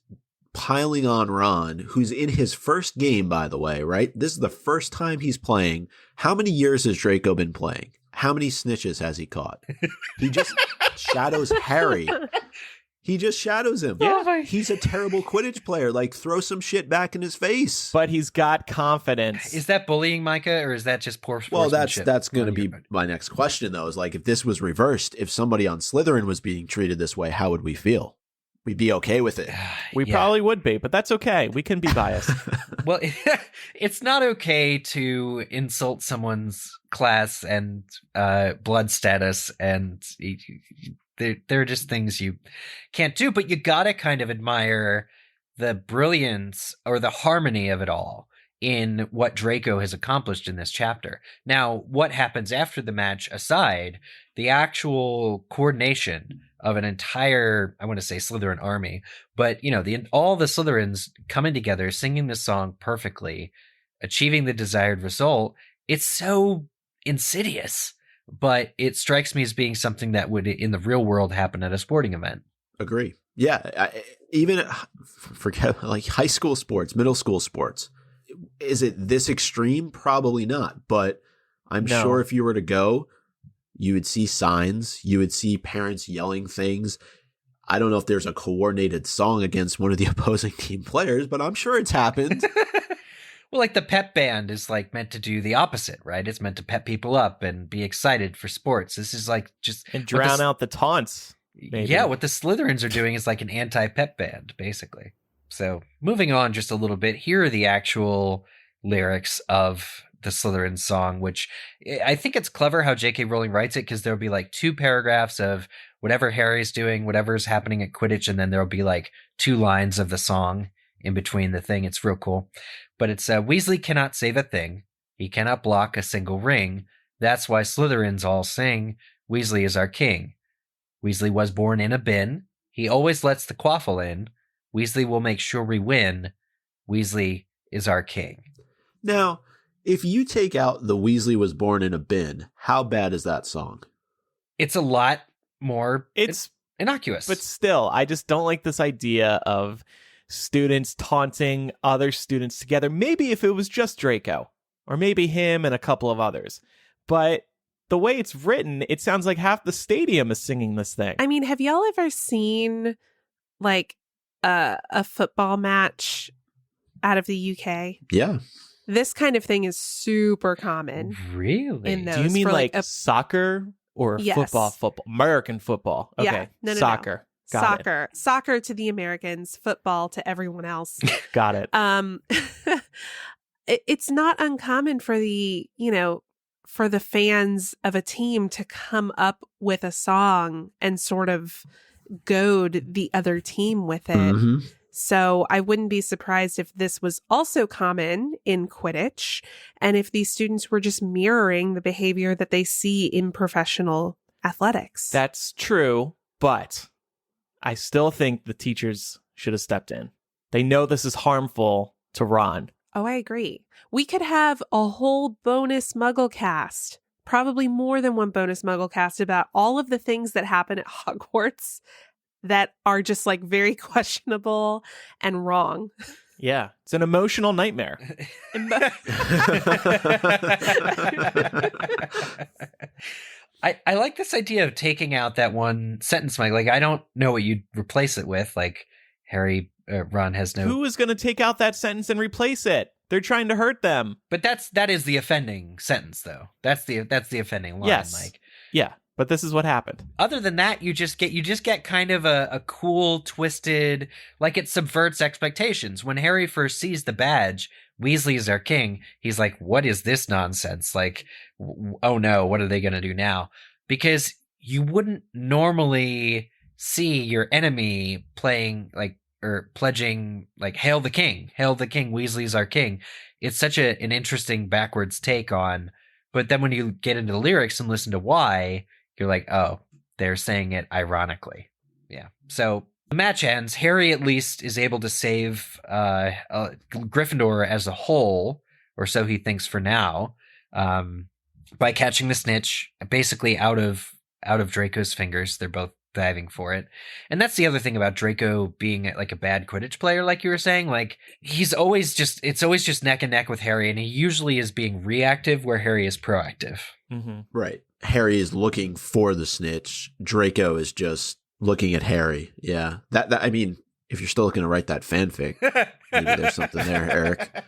piling on Ron, who's in his first game, by the way, right? This is the first time he's playing. How many years has Draco been playing? How many snitches has he caught? He just shadows Harry. He just shadows him. Yeah. He's a terrible Quidditch player. Like, throw some shit back in his face. But he's got confidence. Is that bullying, Micah, or is that just poor Well, sportsmanship? that's going to be my next question, though, is like, if this was reversed, if somebody on Slytherin was being treated this way, how would we feel? We'd be okay with it. We probably would be, but that's okay. We can be biased. Well, it's not okay to insult someone's class and blood status, and there are just things you can't do, but you gotta kind of admire the brilliance or the harmony of it all in what Draco has accomplished in this chapter. Now, what happens after the match aside, the actual coordination of an entire, I want to say Slytherin army, but all the Slytherins coming together, singing this song perfectly, achieving the desired result. It's so insidious, but it strikes me as being something that would in the real world happen at a sporting event. Agree. Yeah. Even forget like high school sports, middle school sports. Is it this extreme? Probably not. But I'm sure if you were to go, you would see signs. You would see parents yelling things. I don't know if there's a coordinated song against one of the opposing team players, but I'm sure it's happened. Well, like the pep band is like meant to do the opposite, right? It's meant to pep people up and be excited for sports. This is like just and drown out the taunts. Maybe. Yeah, what the Slytherins are doing is like an anti-pep band, basically. So moving on just a little bit, here are the actual lyrics of the Slytherin song, which I think it's clever how J.K. Rowling writes it, because there'll be like 2 paragraphs of whatever Harry's doing, whatever's happening at Quidditch, and then there'll be like 2 lines of the song in between the thing. It's real cool. But it's Weasley cannot save a thing. He cannot block a single ring. That's why Slytherins all sing, Weasley is our king. Weasley was born in a bin. He always lets the quaffle in. Weasley will make sure we win. Weasley is our king. Now, if you take out the Weasley was born in a bin, how bad is that song? It's a lot more It's innocuous. But still, I just don't like this idea of students taunting other students together. Maybe if it was just Draco, or maybe him and a couple of others. But the way it's written, it sounds like half the stadium is singing this thing. I mean, have y'all ever seen like a football match out of the UK? Yeah. This kind of thing is super common. Really? In those, Do you mean for, like soccer or Yes. football? American football. Okay. Yeah. No. Soccer. Got Soccer to the Americans, football to everyone else. Got it. It's not uncommon for for the fans of a team to come up with a song and sort of goad the other team with it. Mm-hmm. So I wouldn't be surprised if this was also common in Quidditch, and if these students were just mirroring the behavior that they see in professional athletics. That's true, but I still think the teachers should have stepped in. They know this is harmful to Ron. Oh, I agree. We could have a whole bonus MuggleCast, probably more than one bonus MuggleCast, about all of the things that happen at Hogwarts that are just like very questionable and wrong. Yeah, it's an emotional nightmare. I like this idea of taking out that one sentence, Mike. Like, I don't know what you'd replace it with. Like, Ron has no... Who is going to take out that sentence and replace it? They're trying to hurt them. But that is the offending sentence, though. That's the offending line, yes. Mike. Yeah, but this is what happened. Other than that, you just get kind of a cool, twisted, like it subverts expectations. When Harry first sees the badge, Weasley is our king, he's like, what is this nonsense? Like, oh no, what are they going to do now? Because you wouldn't normally see your enemy playing like, or pledging like, hail the king, Weasley's our king. It's such an interesting backwards take on, but then when you get into the lyrics and listen to why, you're like, oh, they're saying it ironically. Yeah. So The match ends. Harry at least is able to save Gryffindor as a whole, or so he thinks for now, by catching the snitch basically out of Draco's fingers. They're both diving for it. And that's the other thing about Draco being like a bad Quidditch player, like you were saying. Like, it's always just neck and neck with Harry, and he usually is being reactive where Harry is proactive. Mm-hmm. Right. Harry is looking for the snitch. Draco is just looking at Harry. Yeah. That I mean, if you're still looking to write that fanfic, maybe there's something there, Eric.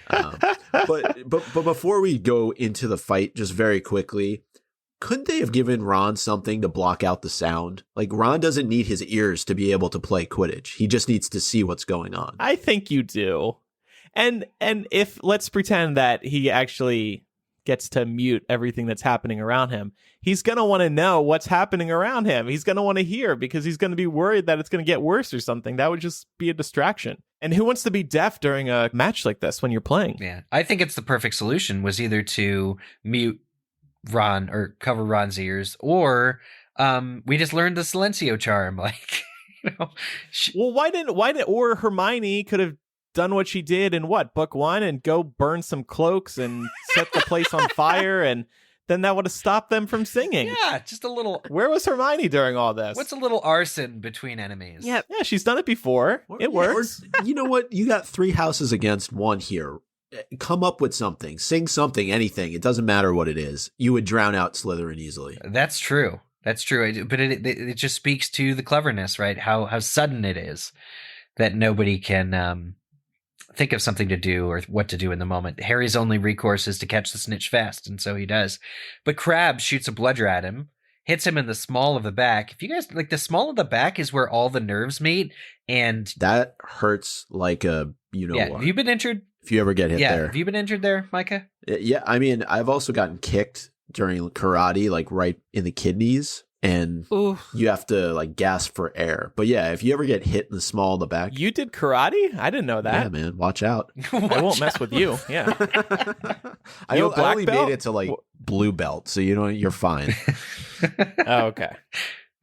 But before we go into the fight, just very quickly, couldn't they have given Ron something to block out the sound? Like, Ron doesn't need his ears to be able to play Quidditch. He just needs to see what's going on. I think you do. And if, let's pretend that he actually gets to mute everything that's happening around him, he's going to want to know what's happening around him. He's going to want to hear, because he's going to be worried that it's going to get worse or something. That would just be a distraction. And who wants to be deaf during a match like this when you're playing? Yeah, I think it's the perfect solution was either to mute Ron or cover Ron's ears, or we just learned the Silencio charm. Like, well, why didn't or Hermione could have done what she did in book 1 and go burn some cloaks and set the place on fire, and then that would have stopped them from singing. Yeah, just a little. Where was Hermione during all this? What's a little arson between enemies? Yeah, she's done it before. It works. Or, you know what? You got 3 houses against 1 here. Come up with something. Sing something, anything. It doesn't matter what it is. You would drown out Slytherin easily. That's true. That's true. But it just speaks to the cleverness, right? How sudden it is that nobody can think of something to do or what to do in the moment. Harry's only recourse is to catch the snitch fast, and so he does. But Crabbe shoots a bludger at him, hits him in the small of the back. If you guys like, the small of the back is where all the nerves meet, and that hurts like a what. Have you been injured? If you ever get hit there. Have you been injured there, Micah? Yeah, I mean, I've also gotten kicked during karate, like right in the kidneys, and you have to like gasp for air. But yeah, if you ever get hit in the small of the back. You did karate? I didn't know that. Yeah, man, watch out. I won't mess with you. Yeah. I only made it to like blue belt, so you're fine. Oh, okay.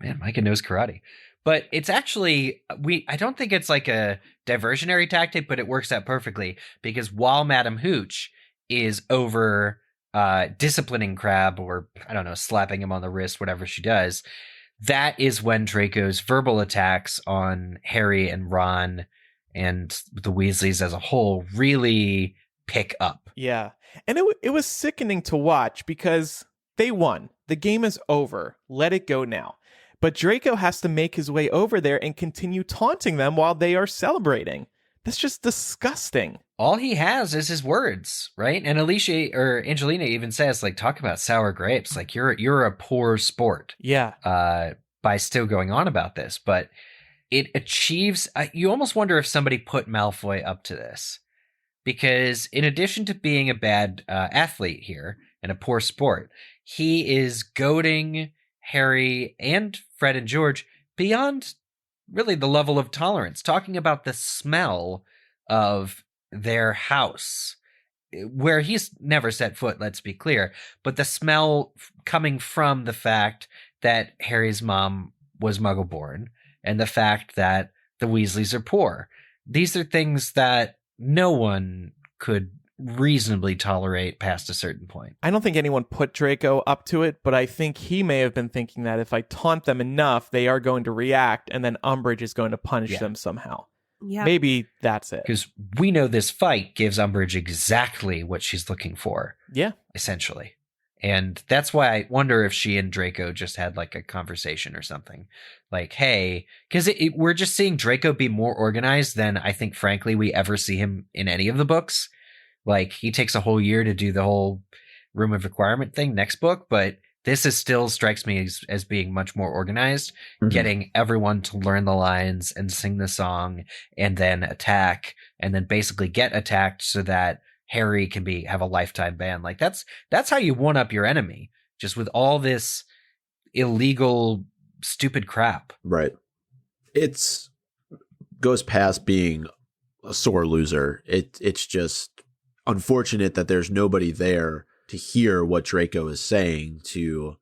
Man, Micah knows karate. But it's actually, I don't think it's like a diversionary tactic, but it works out perfectly, because while Madam Hooch is over disciplining Crabbe, or I don't know, slapping him on the wrist, whatever she does, that is when Draco's verbal attacks on Harry and Ron and the Weasleys as a whole really pick up. Yeah. And it was sickening to watch, because they won. The game is over. Let it go now. But Draco has to make his way over there and continue taunting them while they are celebrating. That's just disgusting. All he has is his words, right? And Angelina even says, like, talk about sour grapes. Like, you're a poor sport. Yeah. By still going on about this. But it achieves, you almost wonder if somebody put Malfoy up to this. Because in addition to being a bad athlete here and a poor sport, he is goading Harry and Fred and George beyond really the level of tolerance, talking about the smell of their house, where he's never set foot, let's be clear, but the smell coming from the fact that Harry's mom was Muggle-born and the fact that the Weasleys are poor. These are things that no one could reasonably tolerate past a certain point. I don't think anyone put Draco up to it, but I think he may have been thinking that if I taunt them enough, they are going to react, and then Umbridge is going to punish them somehow. Yeah. Maybe that's it. Because we know this fight gives Umbridge exactly what she's looking for. Yeah. Essentially. And that's why I wonder if she and Draco just had like a conversation or something. Like, hey, because we're just seeing Draco be more organized than I think, frankly, we ever see him in any of the books. Like, he takes a whole year to do the whole room of requirement thing next book, but this is still strikes me as being much more organized, getting everyone to learn the lines and sing the song and then attack and then basically get attacked so that Harry can have a lifetime ban. Like, that's how you one up your enemy, just with all this illegal, stupid crap. Right. It's goes past being a sore loser. It's just unfortunate that there's nobody there to hear what Draco is saying to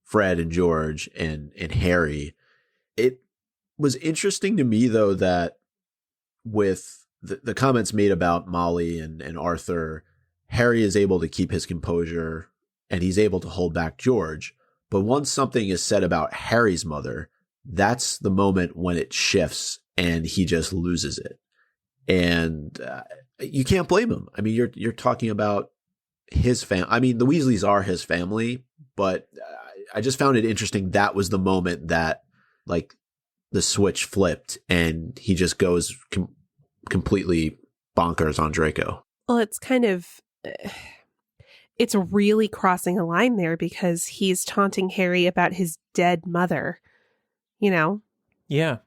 Fred and George and Harry. was interesting to me, though, that with the comments made about Molly and Arthur, Harry is able to keep his composure and he's able to hold back George. But once something is said about Harry's mother, that's the moment when it shifts and he just loses it. And you can't blame him. I mean, you're talking about his family. I mean, the Weasleys are his family, but I just found it interesting. That was the moment that like the switch flipped and he just goes completely bonkers on Draco. Well, it's kind of, it's really crossing a line there because he's taunting Harry about his dead mother, you know? Yeah.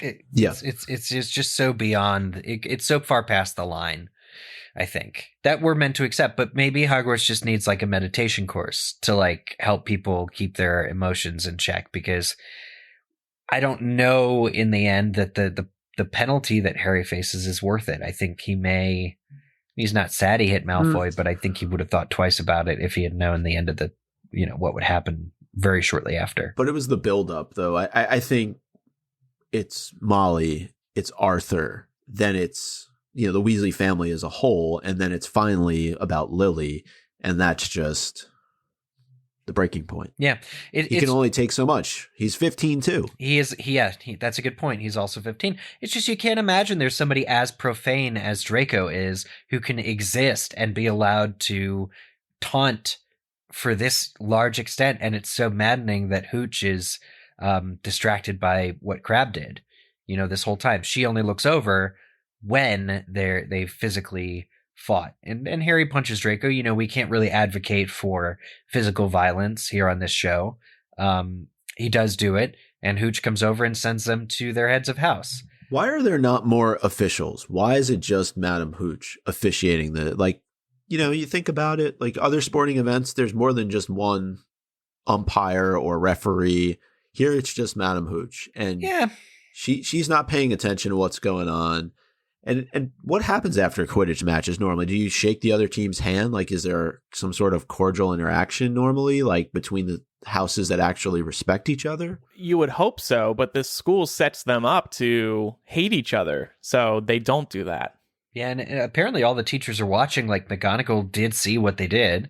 It's just so beyond, it's so far past the line, I think, that we're meant to accept. But maybe Hogwarts just needs like a meditation course to like help people keep their emotions in check, because I don't know in the end that the penalty that Harry faces is worth it. I think he's not sad he hit Malfoy, but I think he would have thought twice about it if he had known the end of the, what would happen very shortly after. But it was the buildup, though. I think it's Molly, it's Arthur, then it's, the Weasley family as a whole, and then it's finally about Lily, and that's just the breaking point. Yeah. He can only take so much. He's 15 too. That's a good point. He's also 15. It's just you can't imagine there's somebody as profane as Draco is who can exist and be allowed to taunt for this large extent, and it's so maddening that Hooch is distracted by what Crabbe did, this whole time. She only looks over when they physically fought. And Harry punches Draco. We can't really advocate for physical violence here on this show. He does do it, and Hooch comes over and sends them to their heads of house. Why are there not more officials? Why is it just Madam Hooch officiating you think about it, like other sporting events, there's more than just one umpire or referee. Here it's just Madam Hooch, and she's not paying attention to what's going on. And what happens after Quidditch matches normally? Do you shake the other team's hand? Like, is there some sort of cordial interaction normally, like between the houses that actually respect each other? You would hope so, but this school sets them up to hate each other, so they don't do that. Yeah, and apparently all the teachers are watching. Like, McGonagall did see what they did.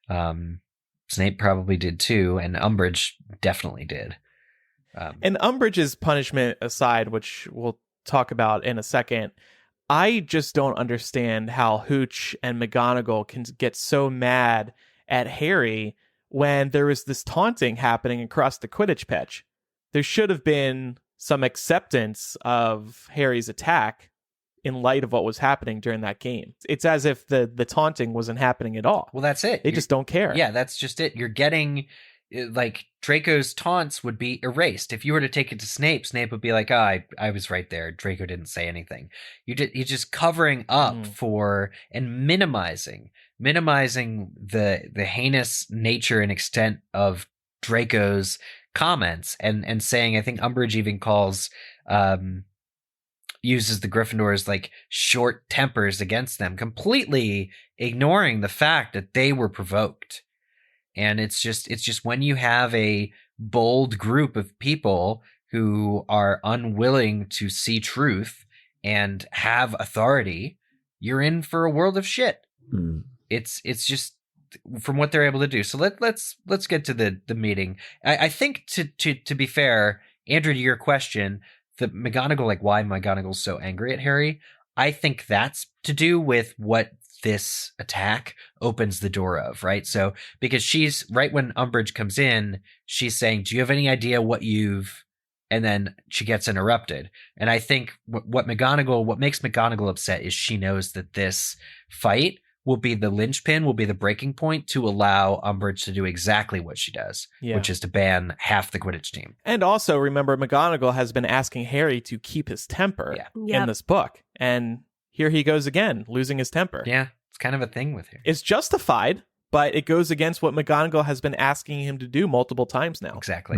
Snape probably did too, and Umbridge definitely did. And Umbridge's punishment aside, which we'll talk about in a second, I just don't understand how Hooch and McGonagall can get so mad at Harry when there was this taunting happening across the Quidditch pitch. There should have been some acceptance of Harry's attack in light of what was happening during that game. It's as if the taunting wasn't happening at all. Well, that's it. They just don't care. Yeah, that's just it. You're getting, like, Draco's taunts would be erased. If you were to take it to Snape, Snape would be like, I was right there. Draco didn't say anything. You're just covering up for and minimizing the heinous nature and extent of Draco's comments and saying, I think Umbridge even uses the Gryffindors like short tempers against them, completely ignoring the fact that they were provoked. And it's just when you have a bold group of people who are unwilling to see truth and have authority, you're in for a world of shit. It's just from what they're able to do. So let's get to the meeting. I think to be fair, Andrew, to your question, the McGonagall, like why McGonagall's so angry at Harry, I think that's to do with what this attack opens the door of, right? So because she's right when Umbridge comes in, she's saying, do you have any idea what you've, and then she gets interrupted. And I think what makes McGonagall upset is she knows that this fight will be the linchpin, will be the breaking point to allow Umbridge to do exactly what she does, which is to ban half the Quidditch team. And also, remember, McGonagall has been asking Harry to keep his temper in this book. And here he goes again, losing his temper. Yeah, it's kind of a thing with him. It's justified, but it goes against what McGonagall has been asking him to do multiple times now. Exactly.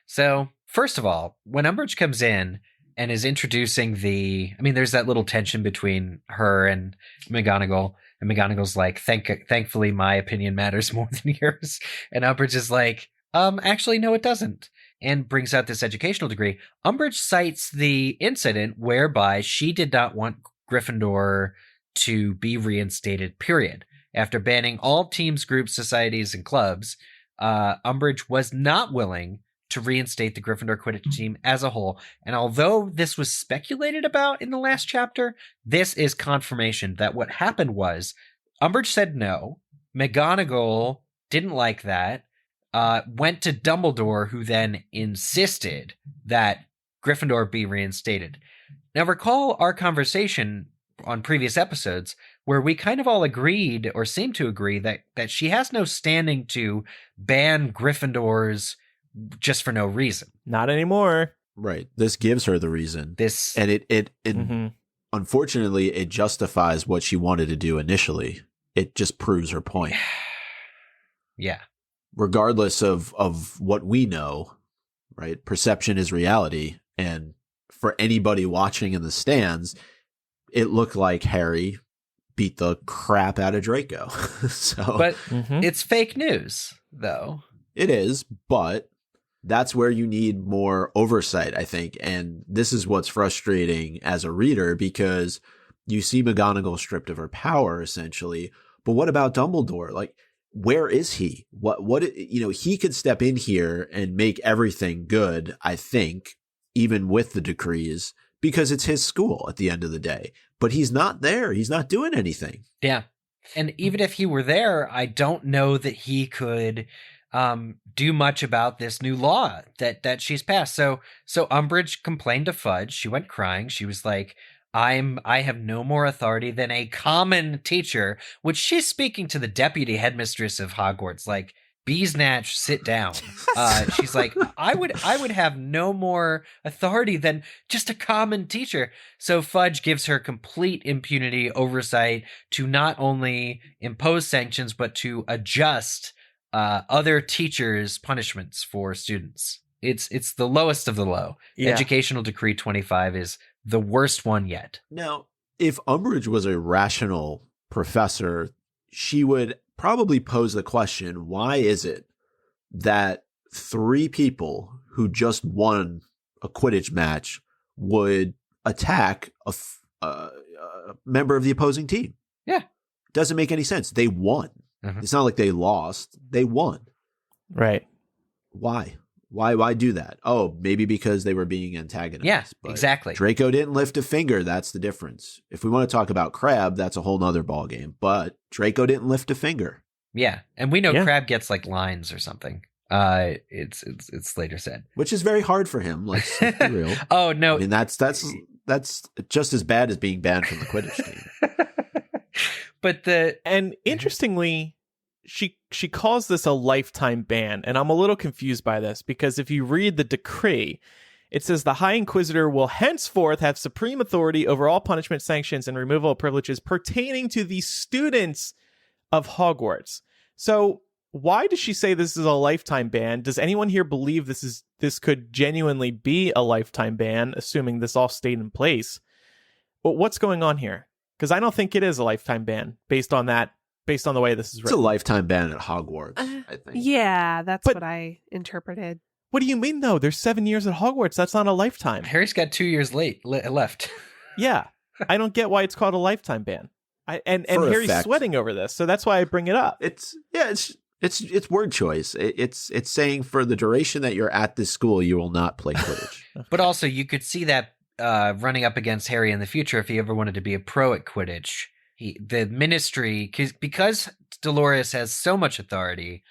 So, first of all, when Umbridge comes in and is introducing there's that little tension between her and McGonagall. And McGonagall's like, thankfully, my opinion matters more than yours. And Umbridge is like, actually, no, it doesn't. and brings out this educational degree. Umbridge cites the incident whereby she did not want Gryffindor to be reinstated, period. After banning all teams, groups, societies, and clubs, Umbridge was not willing to reinstate the Gryffindor Quidditch team as a whole. And although this was speculated about in the last chapter, this is confirmation that what happened was Umbridge said no. McGonagall didn't like that, went to Dumbledore, who then insisted that Gryffindor be reinstated. Now, recall our conversation on previous episodes where we kind of all agreed, or seemed to agree, that she has no standing to ban Gryffindors just for no reason. Not anymore. Right. This gives her the reason. And it unfortunately, it justifies what she wanted to do initially. It just proves her point. Yeah. Regardless of what we know, right? Perception is reality. And for anybody watching in the stands, it looked like Harry beat the crap out of Draco. But it's fake news, though. It is, but that's where you need more oversight, I think. And this is what's frustrating as a reader, because you see McGonagall stripped of her power, essentially. But what about Dumbledore? Like, where is he? He could step in here and make everything good, I think, even with the decrees, because it's his school at the end of the day. But he's not there. He's not doing anything. Yeah. And even if he were there, I don't know that he could do much about this new law that she's passed. So Umbridge complained to Fudge. She went crying. She was like, I have no more authority than a common teacher, which she's speaking to the deputy headmistress of Hogwarts, like, Beesnatch, sit down. She's like, I would have no more authority than just a common teacher. So Fudge gives her complete impunity, oversight to not only impose sanctions, but to adjust other teachers' punishments for students. It's the lowest of the low. Yeah. Educational Decree 25 is the worst one yet. Now, if Umbridge was a rational professor, she would probably pose the question, why is it that 3 people who just won a Quidditch match would attack a member of the opposing team? Yeah. Doesn't make any sense. They won. It's not like they lost. They won. Right. Why? Why do that? Oh, maybe because they were being antagonized. Yeah, but exactly. Draco didn't lift a finger. That's the difference. If we want to talk about Crabbe, that's a whole nother ballgame. But Draco didn't lift a finger. Yeah, and we know Crabbe gets like lines or something. It's later said, which is very hard for him. Like, be real. Oh no, I mean that's just as bad as being banned from the Quidditch team. And interestingly, she calls this a lifetime ban, and I'm a little confused by this, because if you read the decree, it says the High Inquisitor will henceforth have supreme authority over all punishment, sanctions, and removal of privileges pertaining to the students of Hogwarts. So why does she say this is a lifetime ban? Does anyone here believe this could genuinely be a lifetime ban, assuming this all stayed in place? But what's going on here? Because I don't think it is a lifetime ban based on the way this is written. It's a lifetime ban at Hogwarts, I think. Yeah, that's what I interpreted. What do you mean, though? There's 7 years at Hogwarts. That's not a lifetime. Harry's got 2 years left. Yeah. I don't get why it's called a lifetime ban. And Harry's sweating over this, so that's why I bring it up. It's word choice. It's saying for the duration that you're at this school, you will not play Quidditch. But also, you could see that running up against Harry in the future if he ever wanted to be a pro at Quidditch. The ministry, because Dolores has so much authority,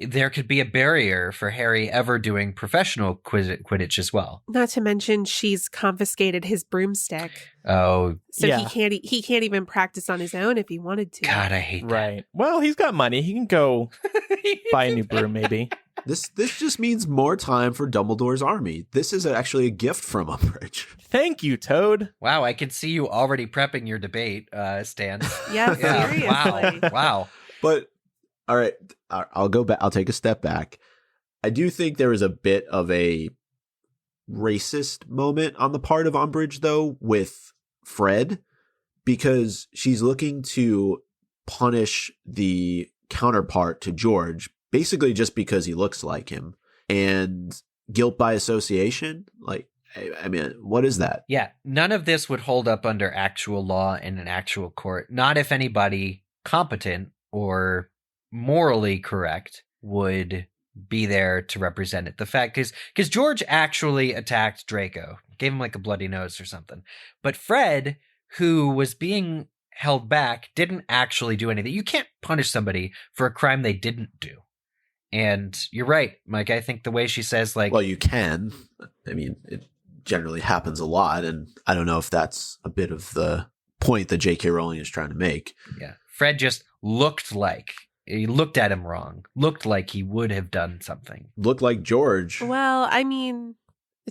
there could be a barrier for Harry ever doing professional Quidditch as well. Not to mention, she's confiscated his broomstick. Oh, so yeah. He can't even practice on his own if he wanted to. God, I hate that. Right. Well, he's got money. He can go buy a new broom, maybe. This just means more time for Dumbledore's army. This is actually a gift from Umbridge. Thank you, Toad. Wow, I can see you already prepping your debate, Stan. Yeah, seriously. Wow. But all right, I'll go back. I'll take a step back. I do think there is a bit of a racist moment on the part of Umbridge, though, with Fred, because she's looking to punish the counterpart to George, basically just because he looks like him. And guilt by association? Like, I mean, what is that? Yeah, none of this would hold up under actual law in an actual court. Not if anybody competent or morally correct would be there to represent it. The fact is, because George actually attacked Draco, gave him like a bloody nose or something. But Fred, who was being held back, didn't actually do anything. You can't punish somebody for a crime they didn't do. And you're right, Mike. I think the way she says, like, well, you can. I mean, it generally happens a lot, and I don't know if that's a bit of the point that J.K. Rowling is trying to make. Yeah, Fred just looked like he looked at him wrong. Looked like he would have done something. Looked like George. Well, I mean,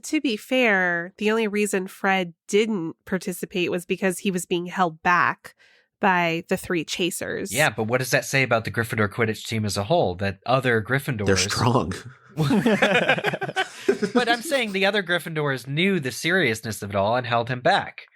to be fair, the only reason Fred didn't participate was because he was being held back by the three chasers. Yeah, but what does that say about the Gryffindor Quidditch team as a whole? That other Gryffindors... They're strong. But I'm saying the other Gryffindors knew the seriousness of it all and held him back,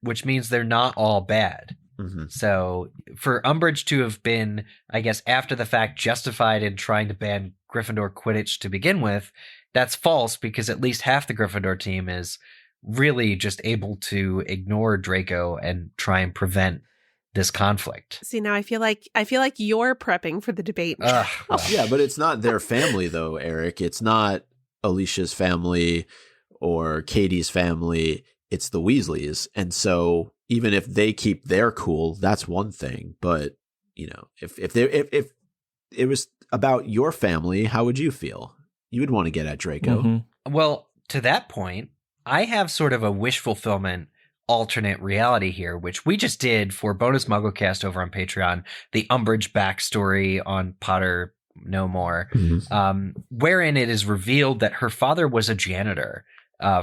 which means they're not all bad. Mm-hmm. So for Umbridge to have been, I guess, after the fact, justified in trying to ban Gryffindor Quidditch to begin with, that's false, because at least half the Gryffindor team is really just able to ignore Draco and try and prevent this conflict. See, now I feel like you're prepping for the debate. Well. Yeah, but it's not their family, though, Eric. It's not Alicia's family or Katie's family. It's the Weasleys. And so even if they keep their cool, that's one thing. But, you know, if it was about your family, how would you feel? You would want to get at Draco. Mm-hmm. Well, to that point, I have sort of a wish fulfillment alternate reality here, which we just did for bonus MuggleCast over on Patreon, the Umbridge backstory on Potter No More, wherein it is revealed that her father was a janitor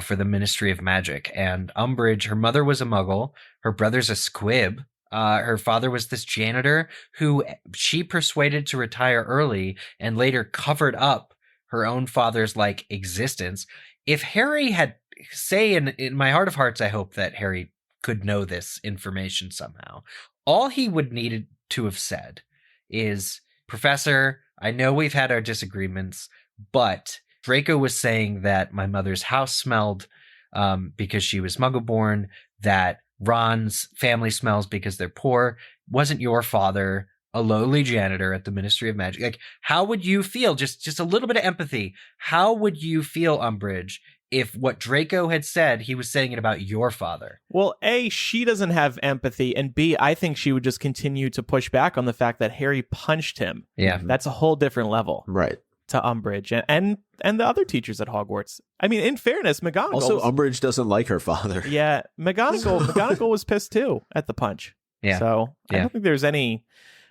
for the Ministry of Magic, and Umbridge, her mother was a Muggle, her brother's a squib, her father was this janitor who she persuaded to retire early and later covered up her own father's like existence. If Harry had, say, in my heart of hearts, I hope that Harry could know this information somehow. All he would need to have said is, Professor, I know we've had our disagreements, but Draco was saying that my mother's house smelled because she was Muggle-born, that Ron's family smells because they're poor. Wasn't your father a lowly janitor at the Ministry of Magic? Like, how would you feel? Just a little bit of empathy. How would you feel, Umbridge, if what Draco had said, he was saying it about your father? Well, A, she doesn't have empathy, and B, I think she would just continue to push back on the fact that Harry punched him. Yeah. That's a whole different level. Right. To Umbridge and the other teachers at Hogwarts. I mean, in fairness, McGonagall Also, Umbridge doesn't like her father. Yeah, McGonagall was pissed too at the punch. Yeah. So I don't think there's any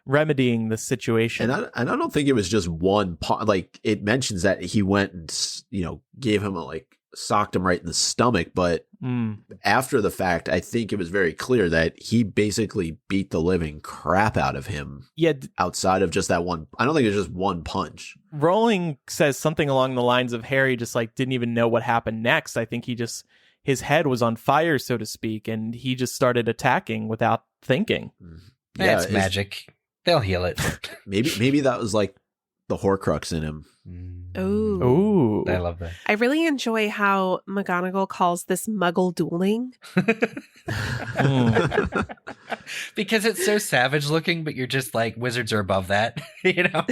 remedying the situation. And I don't think it was just one like, it mentions that he went and, you know, gave him socked him right in the stomach, but after the fact, I think it was very clear that he basically beat the living crap out of him. Yeah, outside of just that one. I don't think it was just one punch. Rowling says something along the lines of Harry just didn't even know what happened next. I think his head was on fire, so to speak, and he just started attacking without thinking. Yeah, That's magic. They'll heal it. Maybe that was like the Horcrux in him. Ooh. I love that. I really enjoy how McGonagall calls this Muggle dueling. Because it's so savage looking, but you're just like, wizards are above that, you know?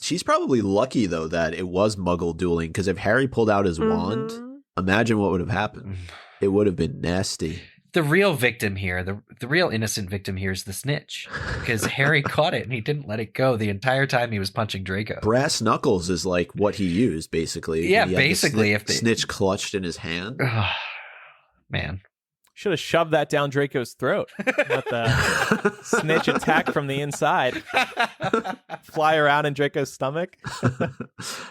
She's probably lucky, though, that it was Muggle dueling, because if Harry pulled out his wand, imagine what would have happened. It would have been nasty. The real victim here, the real innocent victim here is the snitch, because Harry caught it and he didn't let it go the entire time he was punching Draco. Brass knuckles is like what he used, basically. Yeah, he had basically. the snitch clutched in his hand. Man. Should have shoved that down Draco's throat. Let the snitch attack from the inside. Fly around in Draco's stomach.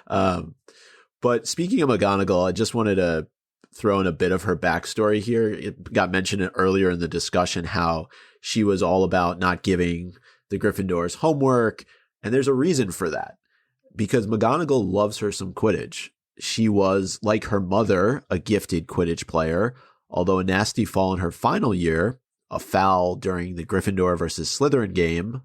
But speaking of McGonagall, I just wanted to throw in a bit of her backstory here. It got mentioned earlier in the discussion how she was all about not giving the Gryffindors homework. And there's a reason for that. Because McGonagall loves her some Quidditch. She was, like her mother, a gifted Quidditch player. Although a nasty fall in her final year, a foul during the Gryffindor versus Slytherin game,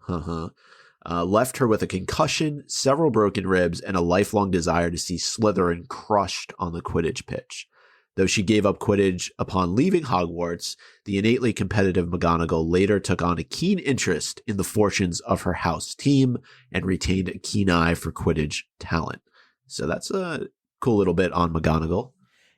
left her with a concussion, several broken ribs, and a lifelong desire to see Slytherin crushed on the Quidditch pitch. Though she gave up Quidditch upon leaving Hogwarts, the innately competitive McGonagall later took on a keen interest in the fortunes of her house team and retained a keen eye for Quidditch talent. So that's a cool little bit on McGonagall.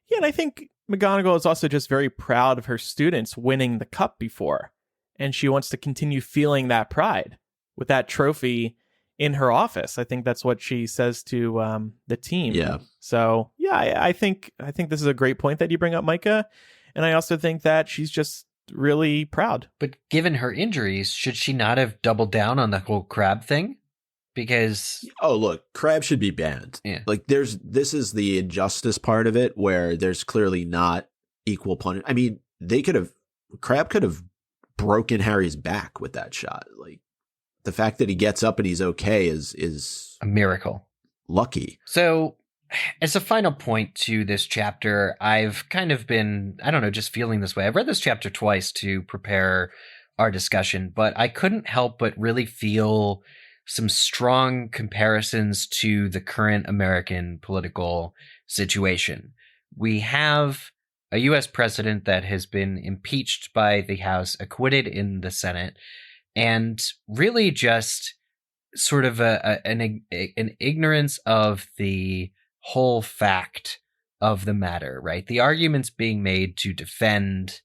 Yeah, and I think McGonagall is also just very proud of her students winning the cup before, and she wants to continue feeling that pride with that trophy in her office. I think that's what she says to the team. Yeah. So yeah, I think this is a great point that you bring up, Micah, and I also think that she's just really proud. But given her injuries, should she not have doubled down on the whole crab thing? Because look, crab should be banned. Yeah. Like this is the injustice part of it where there's clearly not equal punishment. I mean, crab could have broken Harry's back with that shot. Like the fact that he gets up and he's okay is a miracle. Lucky. So as a final point to this chapter, I've kind of been, I don't know, just feeling this way. I've read this chapter twice to prepare our discussion, but I couldn't help but really feel some strong comparisons to the current American political situation. We have a U.S. president that has been impeached by the House, acquitted in the Senate, and really just sort of an ignorance of the whole fact of the matter, right? The arguments being made to defend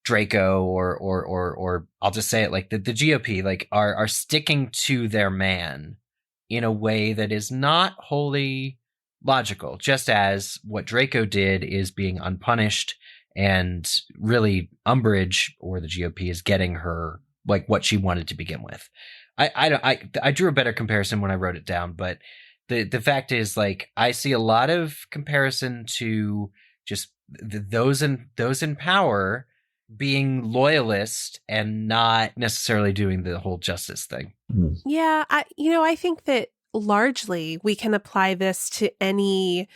Draco or I'll just say it like the GOP like are sticking to their man in a way that is not wholly logical, just as what Draco did is being unpunished, and really Umbridge or the GOP is getting her like what she wanted to begin with. I drew a better comparison when I wrote it down, but the fact is, like, I see a lot of comparison to just those in power being loyalist and not necessarily doing the whole justice thing. Yeah, I think that largely we can apply this to any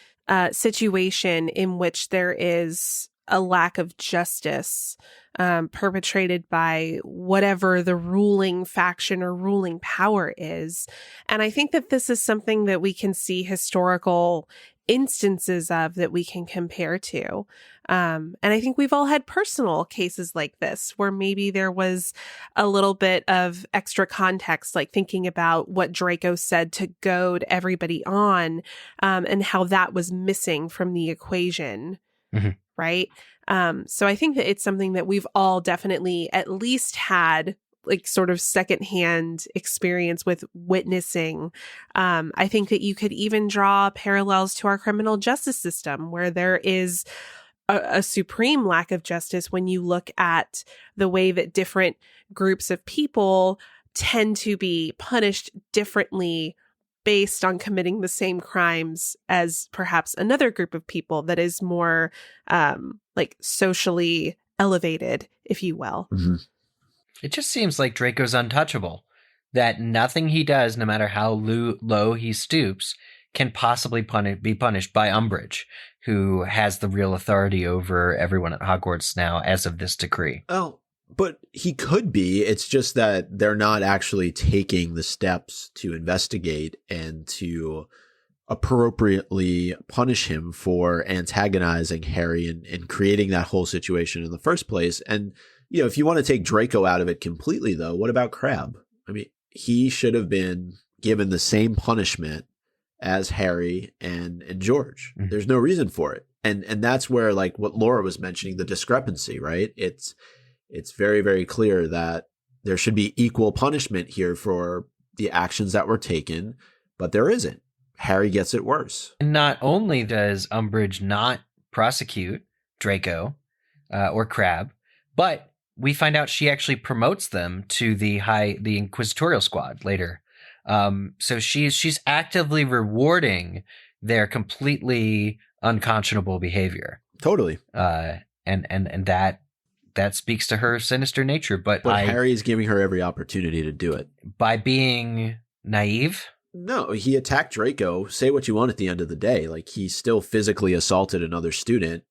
situation in which there is a lack of justice perpetrated by whatever the ruling faction or ruling power is. And I think that this is something that we can see historical instances of that we can compare to. And I think we've all had personal cases like this where maybe there was a little bit of extra context, like thinking about what Draco said to goad everybody on, and how that was missing from the equation. Mm-hmm. Right. So I think that it's something that we've all definitely at least had like sort of secondhand experience with witnessing. I think that you could even draw parallels to our criminal justice system, where there is a supreme lack of justice when you look at the way that different groups of people tend to be punished differently based on committing the same crimes as perhaps another group of people that is more like socially elevated, if you will. Mm-hmm. It just seems like Draco's untouchable, that nothing he does, no matter how low he stoops, can possibly be punished by Umbridge, who has the real authority over everyone at Hogwarts now as of this decree. Oh, but he could be. It's just that they're not actually taking the steps to investigate and to appropriately punish him for antagonizing Harry and creating that whole situation in the first place. And, you know, if you want to take Draco out of it completely, though, what about Crabbe? I mean, he should have been given the same punishment as Harry and George. Mm-hmm. There's no reason for it. And that's where, like, what Laura was mentioning, the discrepancy, right? It's very, very clear that there should be equal punishment here for the actions that were taken, but there isn't. Harry gets it worse. Not only does Umbridge not prosecute Draco or Crabbe, but we find out she actually promotes them to the inquisitorial squad later. So she's actively rewarding their completely unconscionable behavior. Totally. And that speaks to her sinister nature. But Harry is giving her every opportunity to do it. By being naive? No, he attacked Draco. Say what you want at the end of the day. Like, he still physically assaulted another student.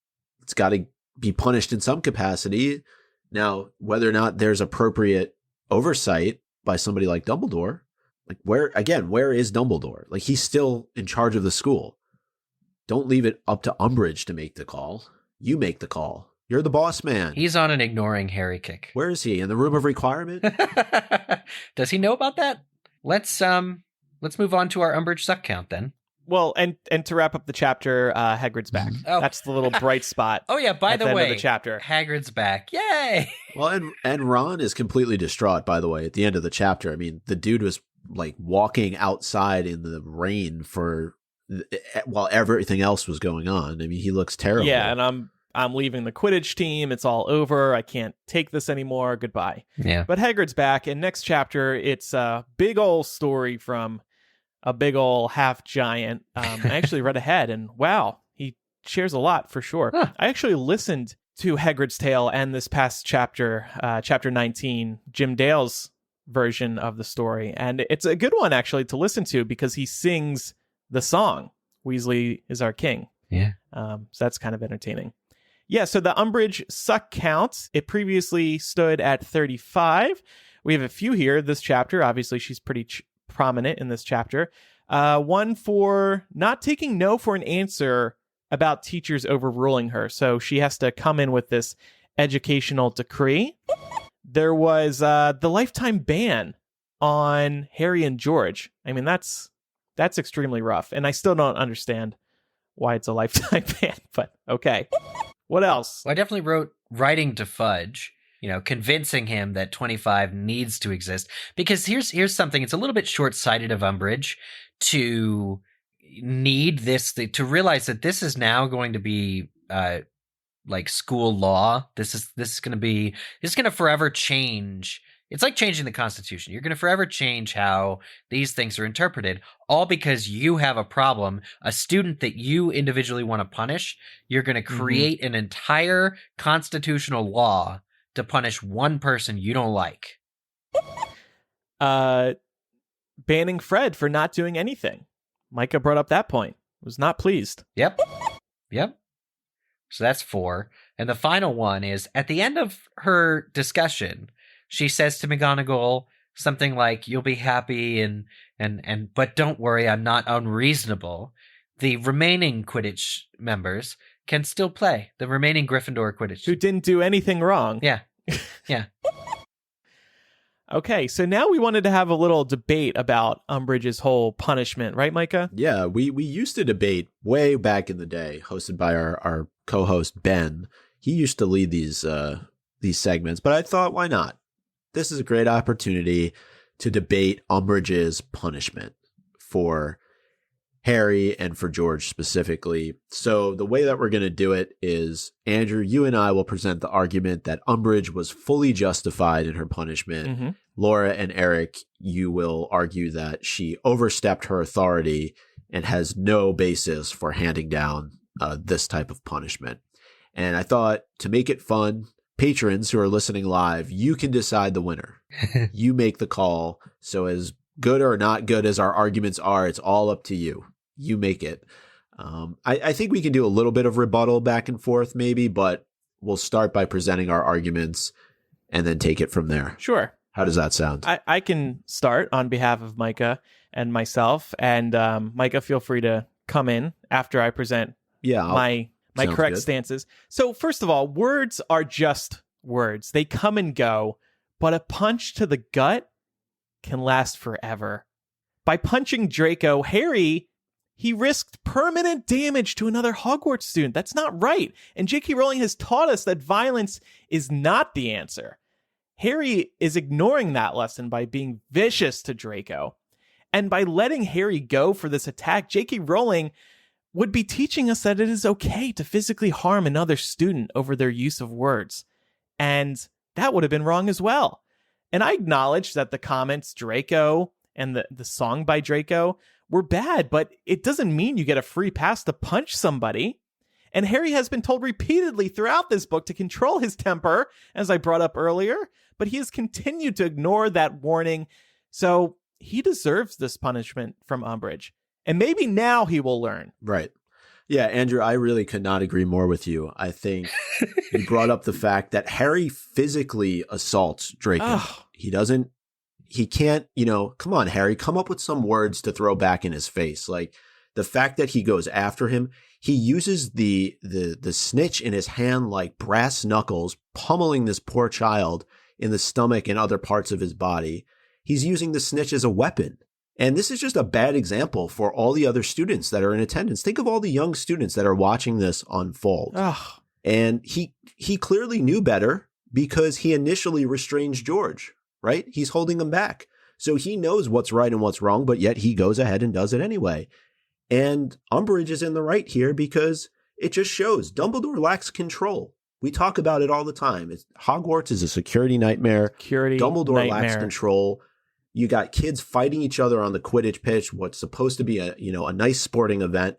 It's got to be punished in some capacity. Now, whether or not there's appropriate oversight by somebody like Dumbledore, Like, where is Dumbledore? Like, he's still in charge of the school. Don't leave it up to Umbridge to make the call. You make the call. You're the boss man. He's on an ignoring Harry kick. Where is he? In the room of requirement? Does he know about that? Let's move on to our Umbridge suck count then. Well, and to wrap up the chapter, Hagrid's back. Oh. That's the little bright spot. Oh yeah, by at the end way, of the chapter. Hagrid's back. Yay! Well, and Ron is completely distraught, by the way, at the end of the chapter. I mean, the dude was like walking outside in the rain while everything else was going on. I mean, he looks terrible. Yeah, and I'm leaving the Quidditch team. It's all over. I can't take this anymore. Goodbye. Yeah. But Hagrid's back, and next chapter, it's a big old story from a big old half giant. I actually read ahead, and wow, he shares a lot for sure. Huh. I actually listened to Hagrid's Tale and this past chapter, chapter 19, Jim Dale's version of the story, and it's a good one actually to listen to because he sings the song Weasley Is Our King. Yeah. So that's kind of entertaining. Yeah, so the Umbridge suck count, it previously stood at 35. We have a few here this chapter. Obviously, she's pretty prominent in this chapter. One for not taking no for an answer about teachers overruling her. So she has to come in with this educational decree. There was the lifetime ban on Harry and George. I mean, that's extremely rough. And I still don't understand why it's a lifetime ban, but okay. What else? Well, I definitely wrote writing to Fudge, convincing him that 25 needs to exist. Because here's something, it's a little bit short-sighted of Umbridge to need this, to realize that this is now going to be like school law. This is going to forever change. It's like changing the Constitution. You're going to forever change how these things are interpreted, all because you have a problem. A student that you individually want to punish, you're going to create an entire constitutional law to punish one person you don't like. Banning Fred for not doing anything. Micah brought up that point. Was not pleased. Yep. So that's 4. And the final one is, at the end of her discussion, she says to McGonagall something like, "You'll be happy and but don't worry, I'm not unreasonable." The remaining Quidditch members can still play. The remaining Gryffindor Quidditch. Who didn't do anything wrong. Yeah. Okay, so now we wanted to have a little debate about Umbridge's whole punishment, right, Micah? Yeah, we used to debate way back in the day, hosted by our co-host Ben. He used to lead these segments, but I thought, why not? This is a great opportunity to debate Umbridge's punishment for Harry and for George specifically. So the way that we're going to do it is, Andrew, you and I will present the argument that Umbridge was fully justified in her punishment. Mm-hmm. Laura and Eric, you will argue that she overstepped her authority and has no basis for handing down this type of punishment. And I thought, to make it fun, patrons who are listening live, you can decide the winner. You make the call. So as good or not good as our arguments are, it's all up to you. You make it. I think we can do a little bit of rebuttal back and forth maybe, but we'll start by presenting our arguments and then take it from there. Sure. How does that sound? I can start on behalf of Micah and myself. And Micah, feel free to come in after I present my correct stances. So first of all, words are just words. They come and go, but a punch to the gut can last forever. By punching Draco, Harry, he risked permanent damage to another Hogwarts student. That's not right. And J.K. Rowling has taught us that violence is not the answer. Harry is ignoring that lesson by being vicious to Draco. And by letting Harry go for this attack, J.K. Rowling would be teaching us that it is okay to physically harm another student over their use of words. And that would have been wrong as well. And I acknowledge that the comments Draco and the song by Draco were bad, but it doesn't mean you get a free pass to punch somebody. And Harry has been told repeatedly throughout this book to control his temper, as I brought up earlier, but he has continued to ignore that warning. So he deserves this punishment from Umbridge. And maybe now he will learn. Right. Yeah, Andrew, I really could not agree more with you. I think you brought up the fact that Harry physically assaults Draco. Oh. He doesn't he can't, come on, Harry, come up with some words to throw back in his face. Like the fact that he goes after him, he uses the snitch in his hand like brass knuckles, pummeling this poor child in the stomach and other parts of his body. He's using the snitch as a weapon. And this is just a bad example for all the other students that are in attendance. Think of all the young students that are watching this unfold. Ugh. And he clearly knew better because he initially restrained George, right? He's holding him back. So he knows what's right and what's wrong, but yet he goes ahead and does it anyway. And Umbridge is in the right here because it just shows Dumbledore lacks control. We talk about it all the time. Hogwarts is a security nightmare. Dumbledore lacks control. You got kids fighting each other on the Quidditch pitch, what's supposed to be a nice sporting event.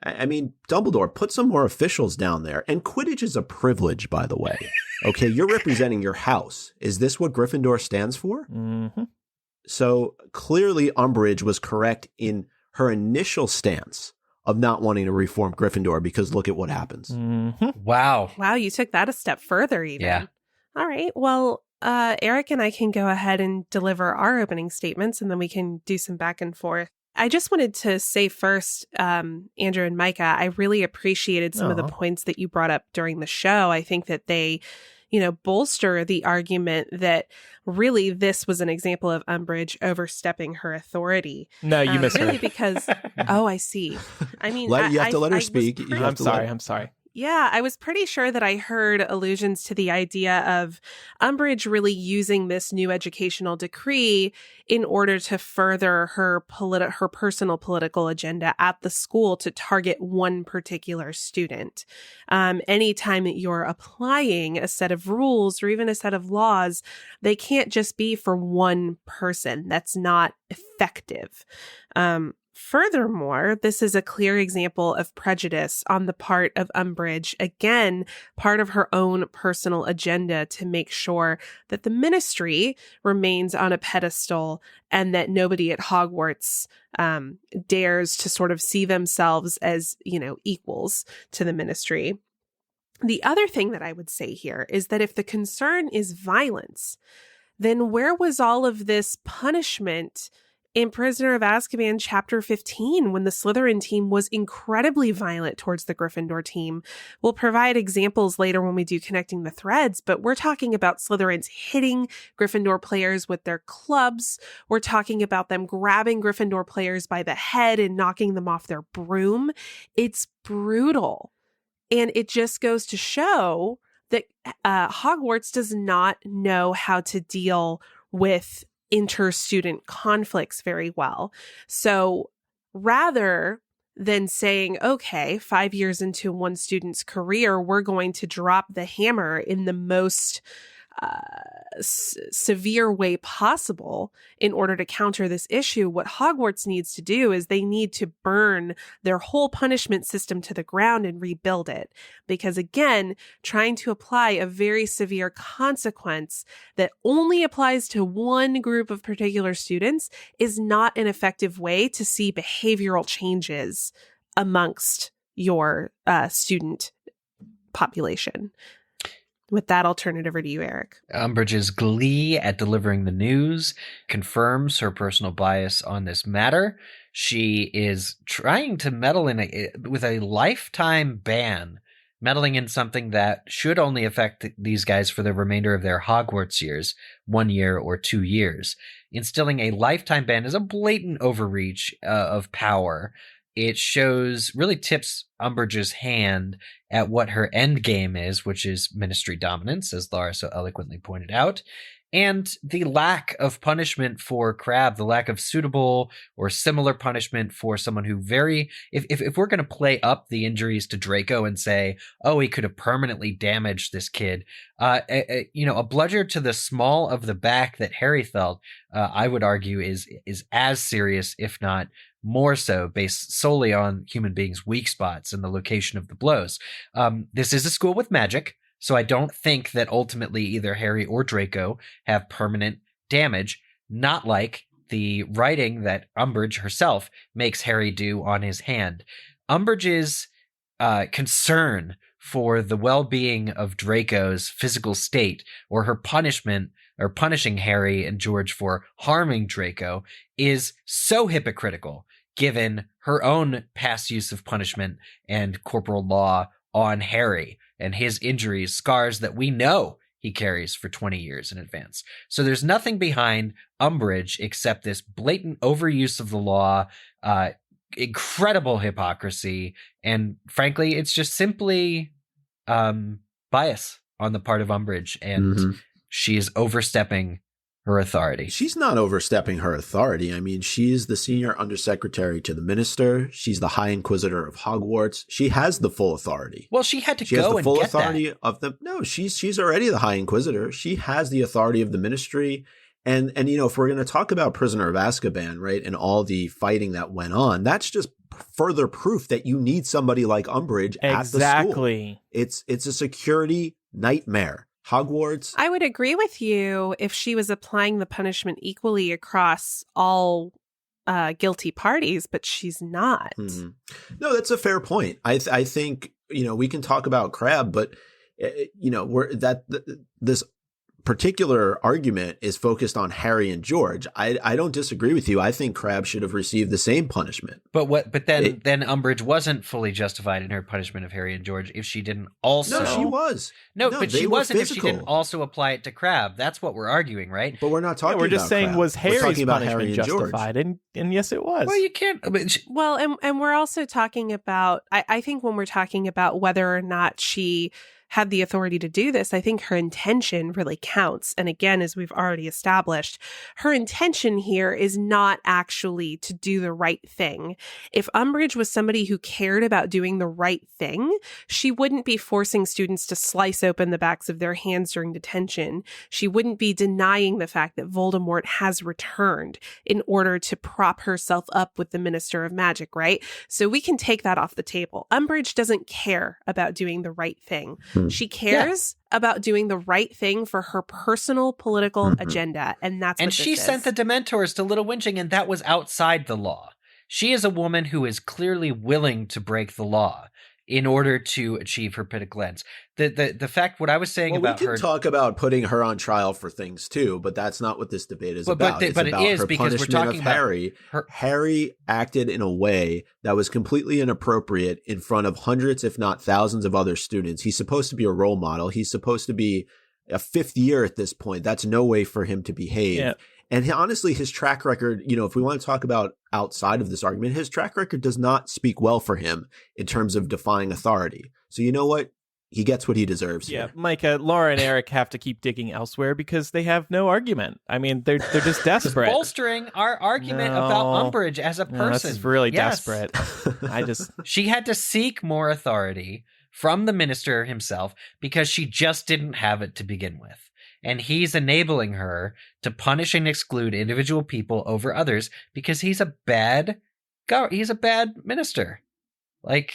I mean, Dumbledore, put some more officials down there. And Quidditch is a privilege, by the way. Okay, you're representing your house. Is this what Gryffindor stands for? Mm-hmm. So clearly Umbridge was correct in her initial stance of not wanting to reform Gryffindor because look at what happens. Mm-hmm. Wow. Wow, you took that a step further even. Yeah. All right. Well, Eric and I can go ahead and deliver our opening statements, and then we can do some back and forth. I just wanted to say first, Andrew and Micah, I really appreciated some of the points that you brought up during the show. I think that they, bolster the argument that really this was an example of Umbridge overstepping her authority. No, you misheard. Really because, I see. I mean, you have to let her speak. I'm sorry. Yeah, I was pretty sure that I heard allusions to the idea of Umbridge really using this new educational decree in order to further her personal political agenda at the school to target one particular student. Anytime that you're applying a set of rules or even a set of laws, they can't just be for one person. That's not effective. Furthermore, this is a clear example of prejudice on the part of Umbridge, again, part of her own personal agenda to make sure that the ministry remains on a pedestal and that nobody at Hogwarts dares to sort of see themselves as, equals to the ministry. The other thing that I would say here is that if the concern is violence, then where was all of this punishment in Prisoner of Azkaban Chapter 15, when the Slytherin team was incredibly violent towards the Gryffindor team? We'll provide examples later when we do Connecting the Threads, but we're talking about Slytherins hitting Gryffindor players with their clubs. We're talking about them grabbing Gryffindor players by the head and knocking them off their broom. It's brutal. And it just goes to show that Hogwarts does not know how to deal with inter-student conflicts very well. So rather than saying, okay, 5 years into one student's career, we're going to drop the hammer in the most severe way possible in order to counter this issue, what Hogwarts needs to do is they need to burn their whole punishment system to the ground and rebuild it. Because again, trying to apply a very severe consequence that only applies to one group of particular students is not an effective way to see behavioral changes amongst your student population. With that, I'll turn it over to you, Eric. Umbridge's glee at delivering the news confirms her personal bias on this matter. She is trying to meddle with a lifetime ban, meddling in something that should only affect these guys for the remainder of their Hogwarts years, 1 year or 2 years. Instilling a lifetime ban is a blatant overreach of power. It really tips Umbridge's hand at what her end game is, which is ministry dominance, as Laura so eloquently pointed out, and the lack of punishment for Crabbe, the lack of suitable or similar punishment for someone who if we're going to play up the injuries to Draco and say, oh, he could have permanently damaged this kid, a bludger to the small of the back that Harry felt, I would argue is as serious, if not more so, based solely on human beings' weak spots and the location of the blows. This is a school with magic, so I don't think that ultimately either Harry or Draco have permanent damage, not like the writing that Umbridge herself makes Harry do on his hand. Umbridge's concern for the well-being of Draco's physical state, or her punishment or punishing Harry and George for harming Draco is so hypocritical, given her own past use of punishment and corporal law on Harry and his injuries, scars that we know he carries for 20 years in advance. So there's nothing behind Umbridge except this blatant overuse of the law, incredible hypocrisy, and frankly, it's just simply bias on the part of Umbridge, and she is overstepping her authority. She's not overstepping her authority. I mean, she's the senior undersecretary to the minister. She's the High Inquisitor of Hogwarts. She has the full authority. Well, she had to She go has the and full get authority that. of the. No, she's already the High Inquisitor. She has the authority of the ministry. And you know, if we're going to talk about Prisoner of Azkaban, right, and all the fighting that went on, that's just further proof that you need somebody like Umbridge at the school. It's a security nightmare. Hogwarts. I would agree with you if she was applying the punishment equally across all guilty parties, but she's not. No, that's a fair point. I think, you know, we can talk about Crabbe, but you know, this particular argument is focused on Harry and George. I don't disagree with you. I think Crabbe should have received the same punishment. But then Umbridge wasn't fully justified in her punishment of Harry and George if she didn't also. No, she was. No, but she wasn't if she didn't also apply it to Crabbe. That's what we're arguing, right? But we're not talking about we're just saying, Crabbe. was Harry's punishment Harry and justified? And yes, it was. Well, you can't. Well, and we're also talking about, I think when we're talking about whether or not she had the authority to do this, I think her intention really counts. And again, as we've already established, her intention here is not actually to do the right thing. If Umbridge was somebody who cared about doing the right thing, she wouldn't be forcing students to slice open the backs of their hands during detention. She wouldn't be denying the fact that Voldemort has returned in order to prop herself up with the Minister of Magic, right? So we can take that off the table. Umbridge doesn't care about doing the right thing. She cares about doing the right thing for her personal political agenda, and that's what she sent the Dementors to Little Whinging, and that was outside the law. She is a woman who is clearly willing to break the law in order to achieve her political ends. The fact, what I was saying about her... we can talk about putting her on trial for things too, but that's not what this debate is about. But it is, because we're talking about Harry. Harry acted in a way that was completely inappropriate in front of hundreds, if not thousands of other students. He's supposed to be a role model. He's supposed to be a fifth year at this point. That's no way for him to behave. Yeah. And honestly, his track record, you know, if we want to talk about outside of this argument, his track record does not speak well for him in terms of defying authority. So you know what? He gets what he deserves. Yeah, here. Micah, Laura and Eric have to keep digging elsewhere because they have no argument. I mean, they're just desperate. Bolstering our argument about Umbridge as a person. No, this is really desperate. She had to seek more authority from the minister himself because she just didn't have it to begin with. And he's enabling her to punish and exclude individual people over others because he's a bad minister. Like,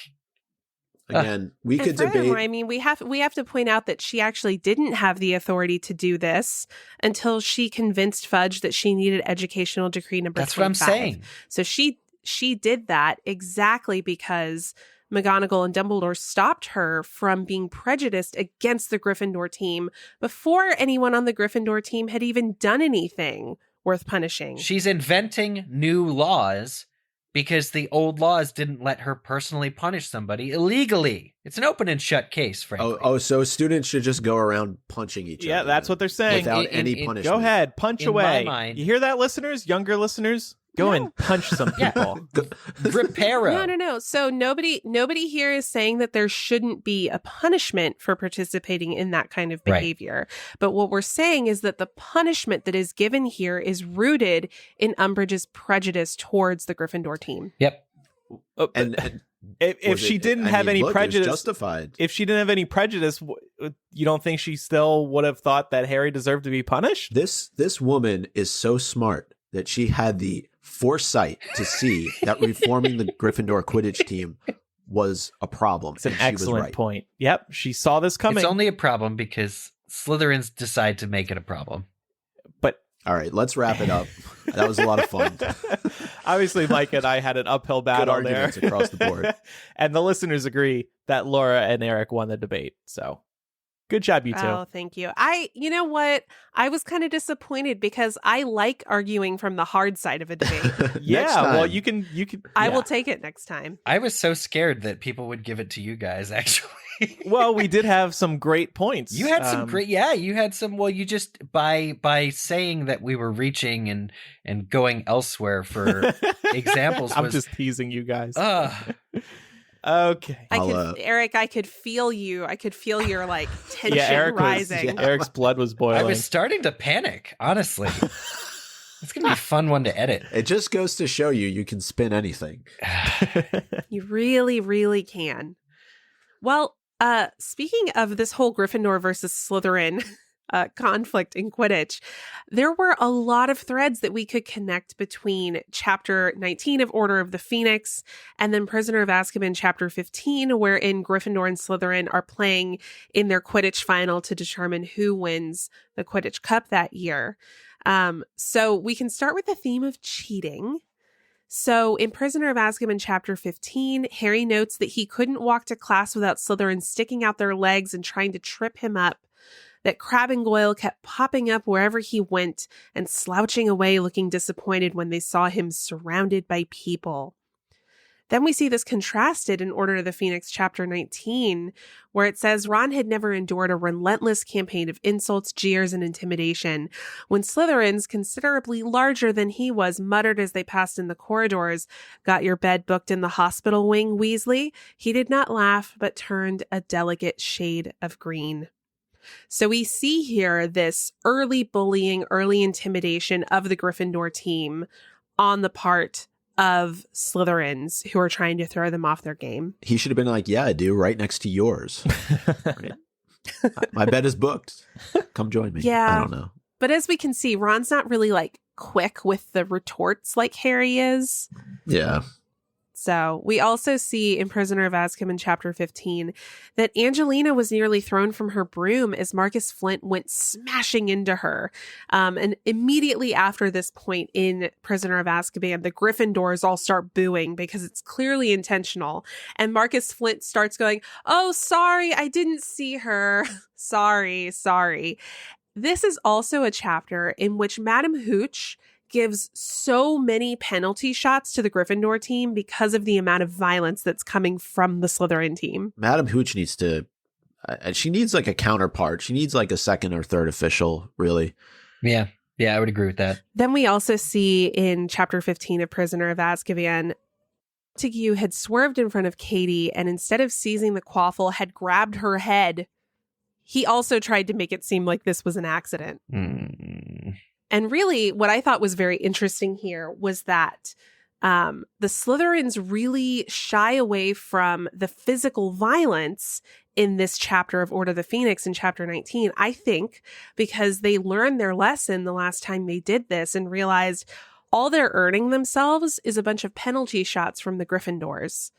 again, we could debate. I mean, we have to point out that she actually didn't have the authority to do this until she convinced Fudge that she needed educational decree number 25. That's what I'm saying. So she did that exactly because McGonagall and Dumbledore stopped her from being prejudiced against the Gryffindor team before anyone on the Gryffindor team had even done anything worth punishing. She's inventing new laws because the old laws didn't let her personally punish somebody illegally. It's an open and shut case, frankly. So students should just go around punching each other. Yeah, that's what they're saying. Without any punishment. Go ahead, punch away. My mind, you hear that, listeners? Younger listeners? Go and punch some people. Reparo. No. So nobody here is saying that there shouldn't be a punishment for participating in that kind of behavior. Right. But what we're saying is that the punishment that is given here is rooted in Umbridge's prejudice towards the Gryffindor team. Yep. And if she didn't have any prejudice, justified. If she didn't have any prejudice, you don't think she still would have thought that Harry deserved to be punished? This woman is so smart that she had the foresight to see that reforming the Gryffindor Quidditch team was a problem. It's an excellent point. Yep, she saw this coming. It's only a problem because Slytherins decide to make it a problem. But all right, let's wrap it up. That was a lot of fun. Obviously, Mike and I had an uphill battle there across the board, and the listeners agree that Laura and Eric won the debate. So Good job, you two. Oh, thank you. You know what? I was kind of disappointed because I like arguing from the hard side of a debate. Yeah, well, you can. I yeah. will take it next time. I was so scared that people would give it to you guys, actually. Well, we did have some great points. You had some great, you had some. Well, you just by saying that we were reaching and going elsewhere for examples. I'm just teasing you guys. Okay. Eric, I could feel you. I could feel your like tension rising. Eric's blood was boiling. I was starting to panic, honestly. It's going to be a fun one to edit. It just goes to show you can spin anything. You really, really can. Well, speaking of this whole Gryffindor versus Slytherin conflict in Quidditch, there were a lot of threads that we could connect between Chapter 19 of Order of the Phoenix and then Prisoner of Azkaban Chapter 15, wherein Gryffindor and Slytherin are playing in their Quidditch final to determine who wins the Quidditch Cup that year. So we can start with the theme of cheating. So in Prisoner of Azkaban Chapter 15, Harry notes that he couldn't walk to class without Slytherin sticking out their legs and trying to trip him up, that Crabbe and Goyle kept popping up wherever he went and slouching away looking disappointed when they saw him surrounded by people. Then we see this contrasted in Order of the Phoenix Chapter 19, where it says Ron had never endured a relentless campaign of insults, jeers, and intimidation. When Slytherins, considerably larger than he was, muttered as they passed in the corridors, "Got your bed booked in the hospital wing, Weasley?" he did not laugh, but turned a delicate shade of green. So we see here this early bullying, early intimidation of the Gryffindor team on the part of Slytherins who are trying to throw them off their game. He should have been like, yeah, I do, right next to yours. Right? My bed is booked. Come join me. Yeah. I don't know. But as we can see, Ron's not really like quick with the retorts like Harry is. Yeah. So we also see in Prisoner of Azkaban Chapter 15 that Angelina was nearly thrown from her broom as Marcus Flint went smashing into her. And immediately after this point in Prisoner of Azkaban, the Gryffindors all start booing because it's clearly intentional. And Marcus Flint starts going, "Oh, sorry, I didn't see her. Sorry. This is also a chapter in which Madam Hooch gives so many penalty shots to the Gryffindor team because of the amount of violence that's coming from the Slytherin team. Madam Hooch needs to, she needs like a counterpart. She needs like a second or third official, really. Yeah, I would agree with that. Then we also see in Chapter 15 of Prisoner of Azkaban, Montague had swerved in front of Katie and instead of seizing the quaffle had grabbed her head. He also tried to make it seem like this was an accident. And really, what I thought was very interesting here was that the Slytherins really shy away from the physical violence in this chapter of Order of the Phoenix in Chapter 19, I think, because they learned their lesson the last time they did this and realized all they're earning themselves is a bunch of penalty shots from the Gryffindors.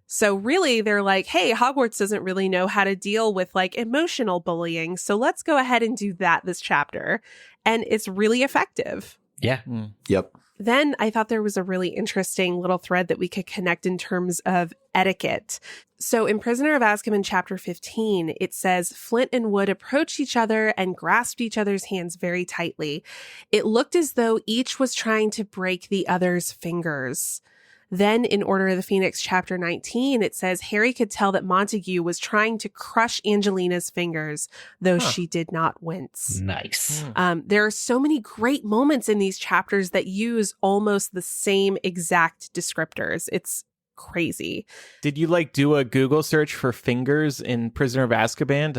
So really, they're like, hey, Hogwarts doesn't really know how to deal with like emotional bullying. So let's go ahead and do that this chapter. And it's really effective. Yeah. Yep. Then I thought there was a really interesting little thread that we could connect in terms of etiquette. So in Prisoner of Azkaban Chapter 15, it says Flint and Wood approached each other and grasped each other's hands very tightly. It looked as though each was trying to break the other's fingers. Then in Order of the Phoenix Chapter 19, it says Harry could tell that Montague was trying to crush Angelina's fingers, though she did not wince. Nice. There are so many great moments in these chapters that use almost the same exact descriptors. It's crazy. Did you like do a Google search for fingers in Prisoner of Azkaban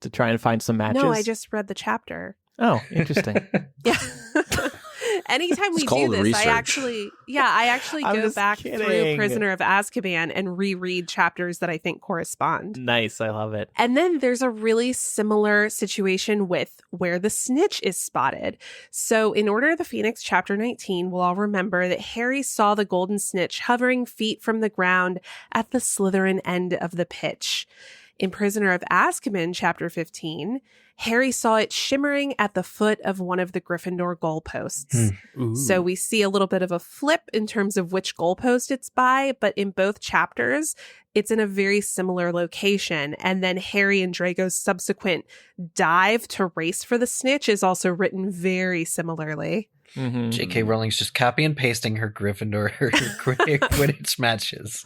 to try and find some matches? No, I just read the chapter. Oh, interesting. Yeah. Anytime we do this, I actually go back through Prisoner of Azkaban and reread chapters that I think correspond. Nice. I love it. And then there's a really similar situation with where the snitch is spotted. So in Order of the Phoenix Chapter 19, we'll all remember that Harry saw the golden snitch hovering feet from the ground at the Slytherin end of the pitch. In Prisoner of Azkaban, chapter 15, Harry saw it shimmering at the foot of one of the Gryffindor goalposts. So we see a little bit of a flip in terms of which goalpost it's by, but in both chapters, it's in a very similar location. And then Harry and Draco's subsequent dive to race for the snitch is also written very similarly. J.K. Rowling's just copy and pasting her Gryffindor Quidditch matches.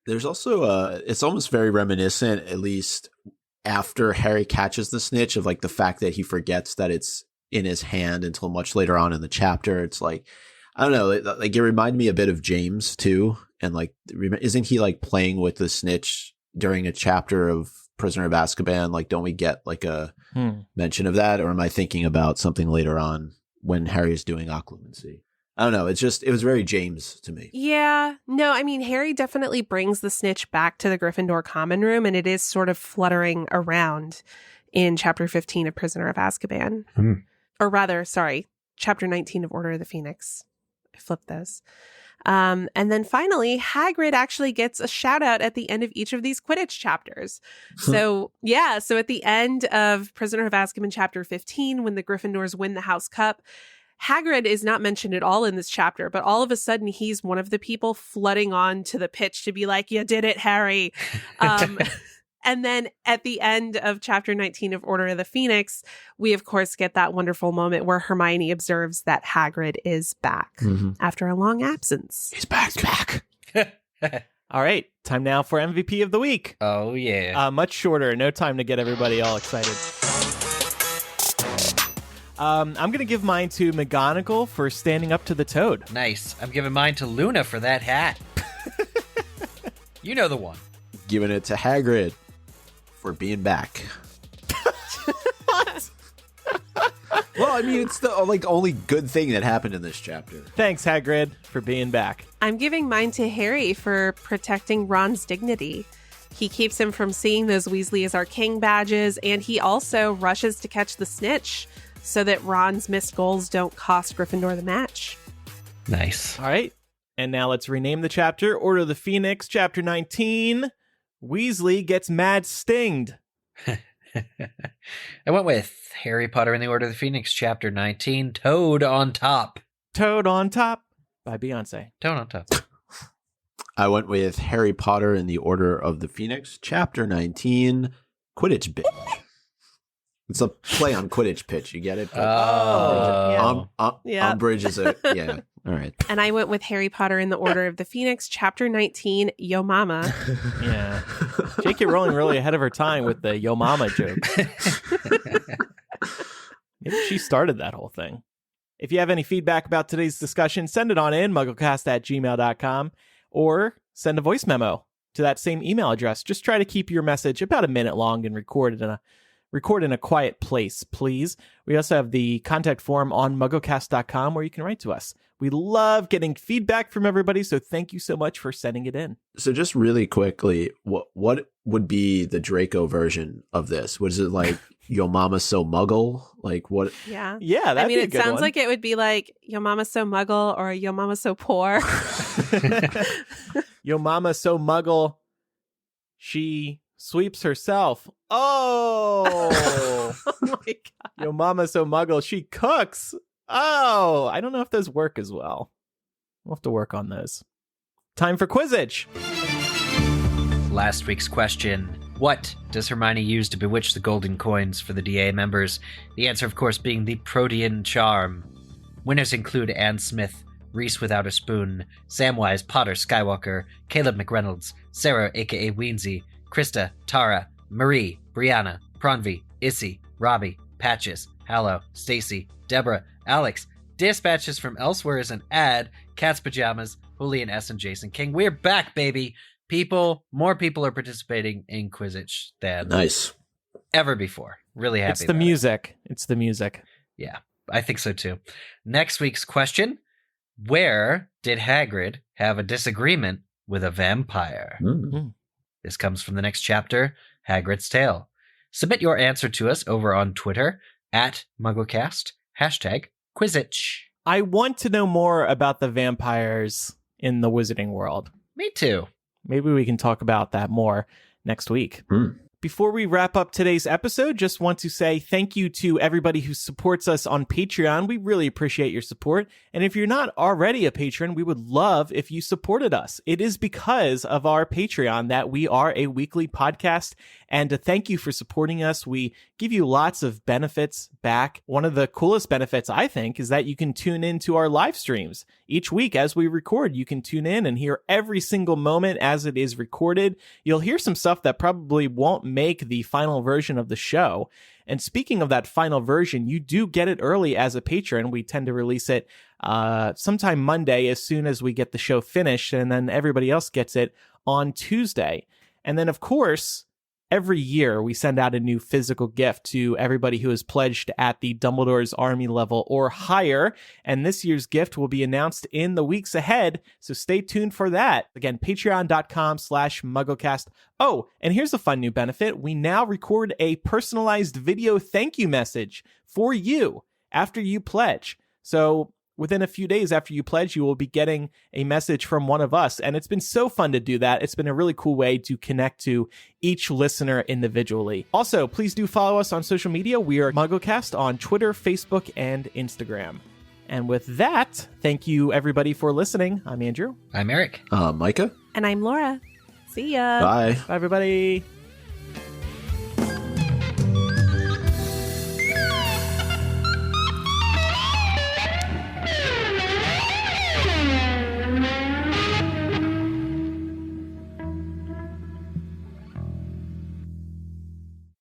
There's also it's almost very reminiscent, at least after Harry catches the snitch, of like the fact that he forgets that it's in his hand until much later on in the chapter. It's like, I don't know, like it reminded me a bit of James too. And like, isn't he like playing with the snitch during a chapter of Prisoner of Azkaban? Like, don't we get like a mention of that? Or am I thinking about something later on when Harry's doing occlumency? I don't know. It was very James to me. Yeah. No, I mean, Harry definitely brings the snitch back to the Gryffindor common room, and it is sort of fluttering around in chapter 15 of Prisoner of Azkaban. Or rather, sorry, chapter 19 of Order of the Phoenix. I flipped those. And then finally, Hagrid actually gets a shout out at the end of each of these Quidditch chapters. So at the end of Prisoner of Azkaban chapter 15, when the Gryffindors win the House Cup, Hagrid is not mentioned at all in this chapter, but all of a sudden he's one of the people flooding on to the pitch to be like, you did it, Harry. And then at the end of chapter 19 of Order of the Phoenix, we of course get that wonderful moment where Hermione observes that Hagrid is back after a long absence. He's back. All right, time now for MVP of the week. Oh, yeah. Much shorter. No time to get everybody all excited. I'm going to give mine to McGonagall for standing up to the Toad. Nice. I'm giving mine to Luna for that hat. You know the one. Giving it to Hagrid for being back. What? Well, I mean, it's the only good thing that happened in this chapter. Thanks, Hagrid, for being back. I'm giving mine to Harry for protecting Ron's dignity. He keeps him from seeing those Weasley Is Our King badges, and he also rushes to catch the snitch so that Ron's missed goals don't cost Gryffindor the match. Nice. All right. And now let's rename the chapter. Order of the Phoenix, chapter 19. Weasley gets mad stinged. I went with Harry Potter and the Order of the Phoenix, chapter 19, Toad on Top. Toad on Top by Beyonce. Toad on Top. I went with Harry Potter and the Order of the Phoenix, chapter 19, Quidditch Bitch. It's a play on Quidditch pitch. You get it? Umbridge is a... Yeah. All right. And I went with Harry Potter and the Order of the Phoenix, chapter 19, Yo Mama. Yeah. J.K. Rowling really ahead of her time with the Yo Mama joke. Maybe she started that whole thing. If you have any feedback about today's discussion, send it on in, MuggleCast@gmail.com, or send a voice memo to that same email address. Just try to keep your message about a minute long and record in a quiet place, please. We also have the contact form on MuggleCast.com where you can write to us. We love getting feedback from everybody, so thank you so much for sending it in. So just really quickly, what would be the Draco version of this? Was it like, Yo Mama So Muggle? Like what? Yeah. Yeah, that'd be a good it sounds one. like it would be like Yo Mama So Muggle or Yo Mama So Poor. Yo Mama So Muggle, she sweeps herself. Oh! Oh my God. Yo Mama So Muggle, she cooks. Oh! I don't know if those work as well. We'll have to work on those. Time for Quidditch. Last week's question. What does Hermione use to bewitch the golden coins for the DA members? The answer, of course, being the Protean Charm. Winners include Anne Smith, Reese Without a Spoon, Samwise Potter Skywalker, Caleb McReynolds, Sarah aka Weensy, Krista, Tara, Marie, Brianna, Pranvi, Issy, Robbie, Patches, Hallow, Stacy, Deborah, Alex, Dispatches from Elsewhere is an ad, Cat's Pajamas, Julian S. and Jason King. We're back, baby! More people are participating in Quidditch than ever before. Really happy. It's the music. It's the music. Yeah, I think so too. Next week's question. Where did Hagrid have a disagreement with a vampire? Mm-hmm. This comes from the next chapter, Hagrid's Tale. Submit your answer to us over on Twitter at MuggleCast, #Quidditch. I want to know more about the vampires in the wizarding world. Me too. Maybe we can talk about that more next week. Before we wrap up today's episode, just want to say thank you to everybody who supports us on Patreon. We really appreciate your support. And if you're not already a patron, we would love if you supported us. It is because of our Patreon that we are a weekly podcast. And to thank you for supporting us, we give you lots of benefits back. One of the coolest benefits, I think, is that you can tune into our live streams. Each week as we record, you can tune in and hear every single moment as it is recorded. You'll hear some stuff that probably won't make the final version of the show. And speaking of that final version, you do get it early as a patron. We tend to release it sometime Monday as soon as we get the show finished, and then everybody else gets it on Tuesday. And then, of course, every year we send out a new physical gift to everybody who is pledged at the Dumbledore's Army level or higher. And this year's gift will be announced in the weeks ahead, so stay tuned for that. Again, patreon.com/MuggleCast. Oh, and here's a fun new benefit. We now record a personalized video thank you message for you after you pledge. So within a few days after you pledge, you will be getting a message from one of us. And it's been so fun to do that. It's been a really cool way to connect to each listener individually. Also, please do follow us on social media. We are MuggleCast on Twitter, Facebook, and Instagram. And with that, thank you everybody for listening. I'm Andrew. I'm Eric. Micah? And I'm Laura. See ya. Bye. Bye, everybody.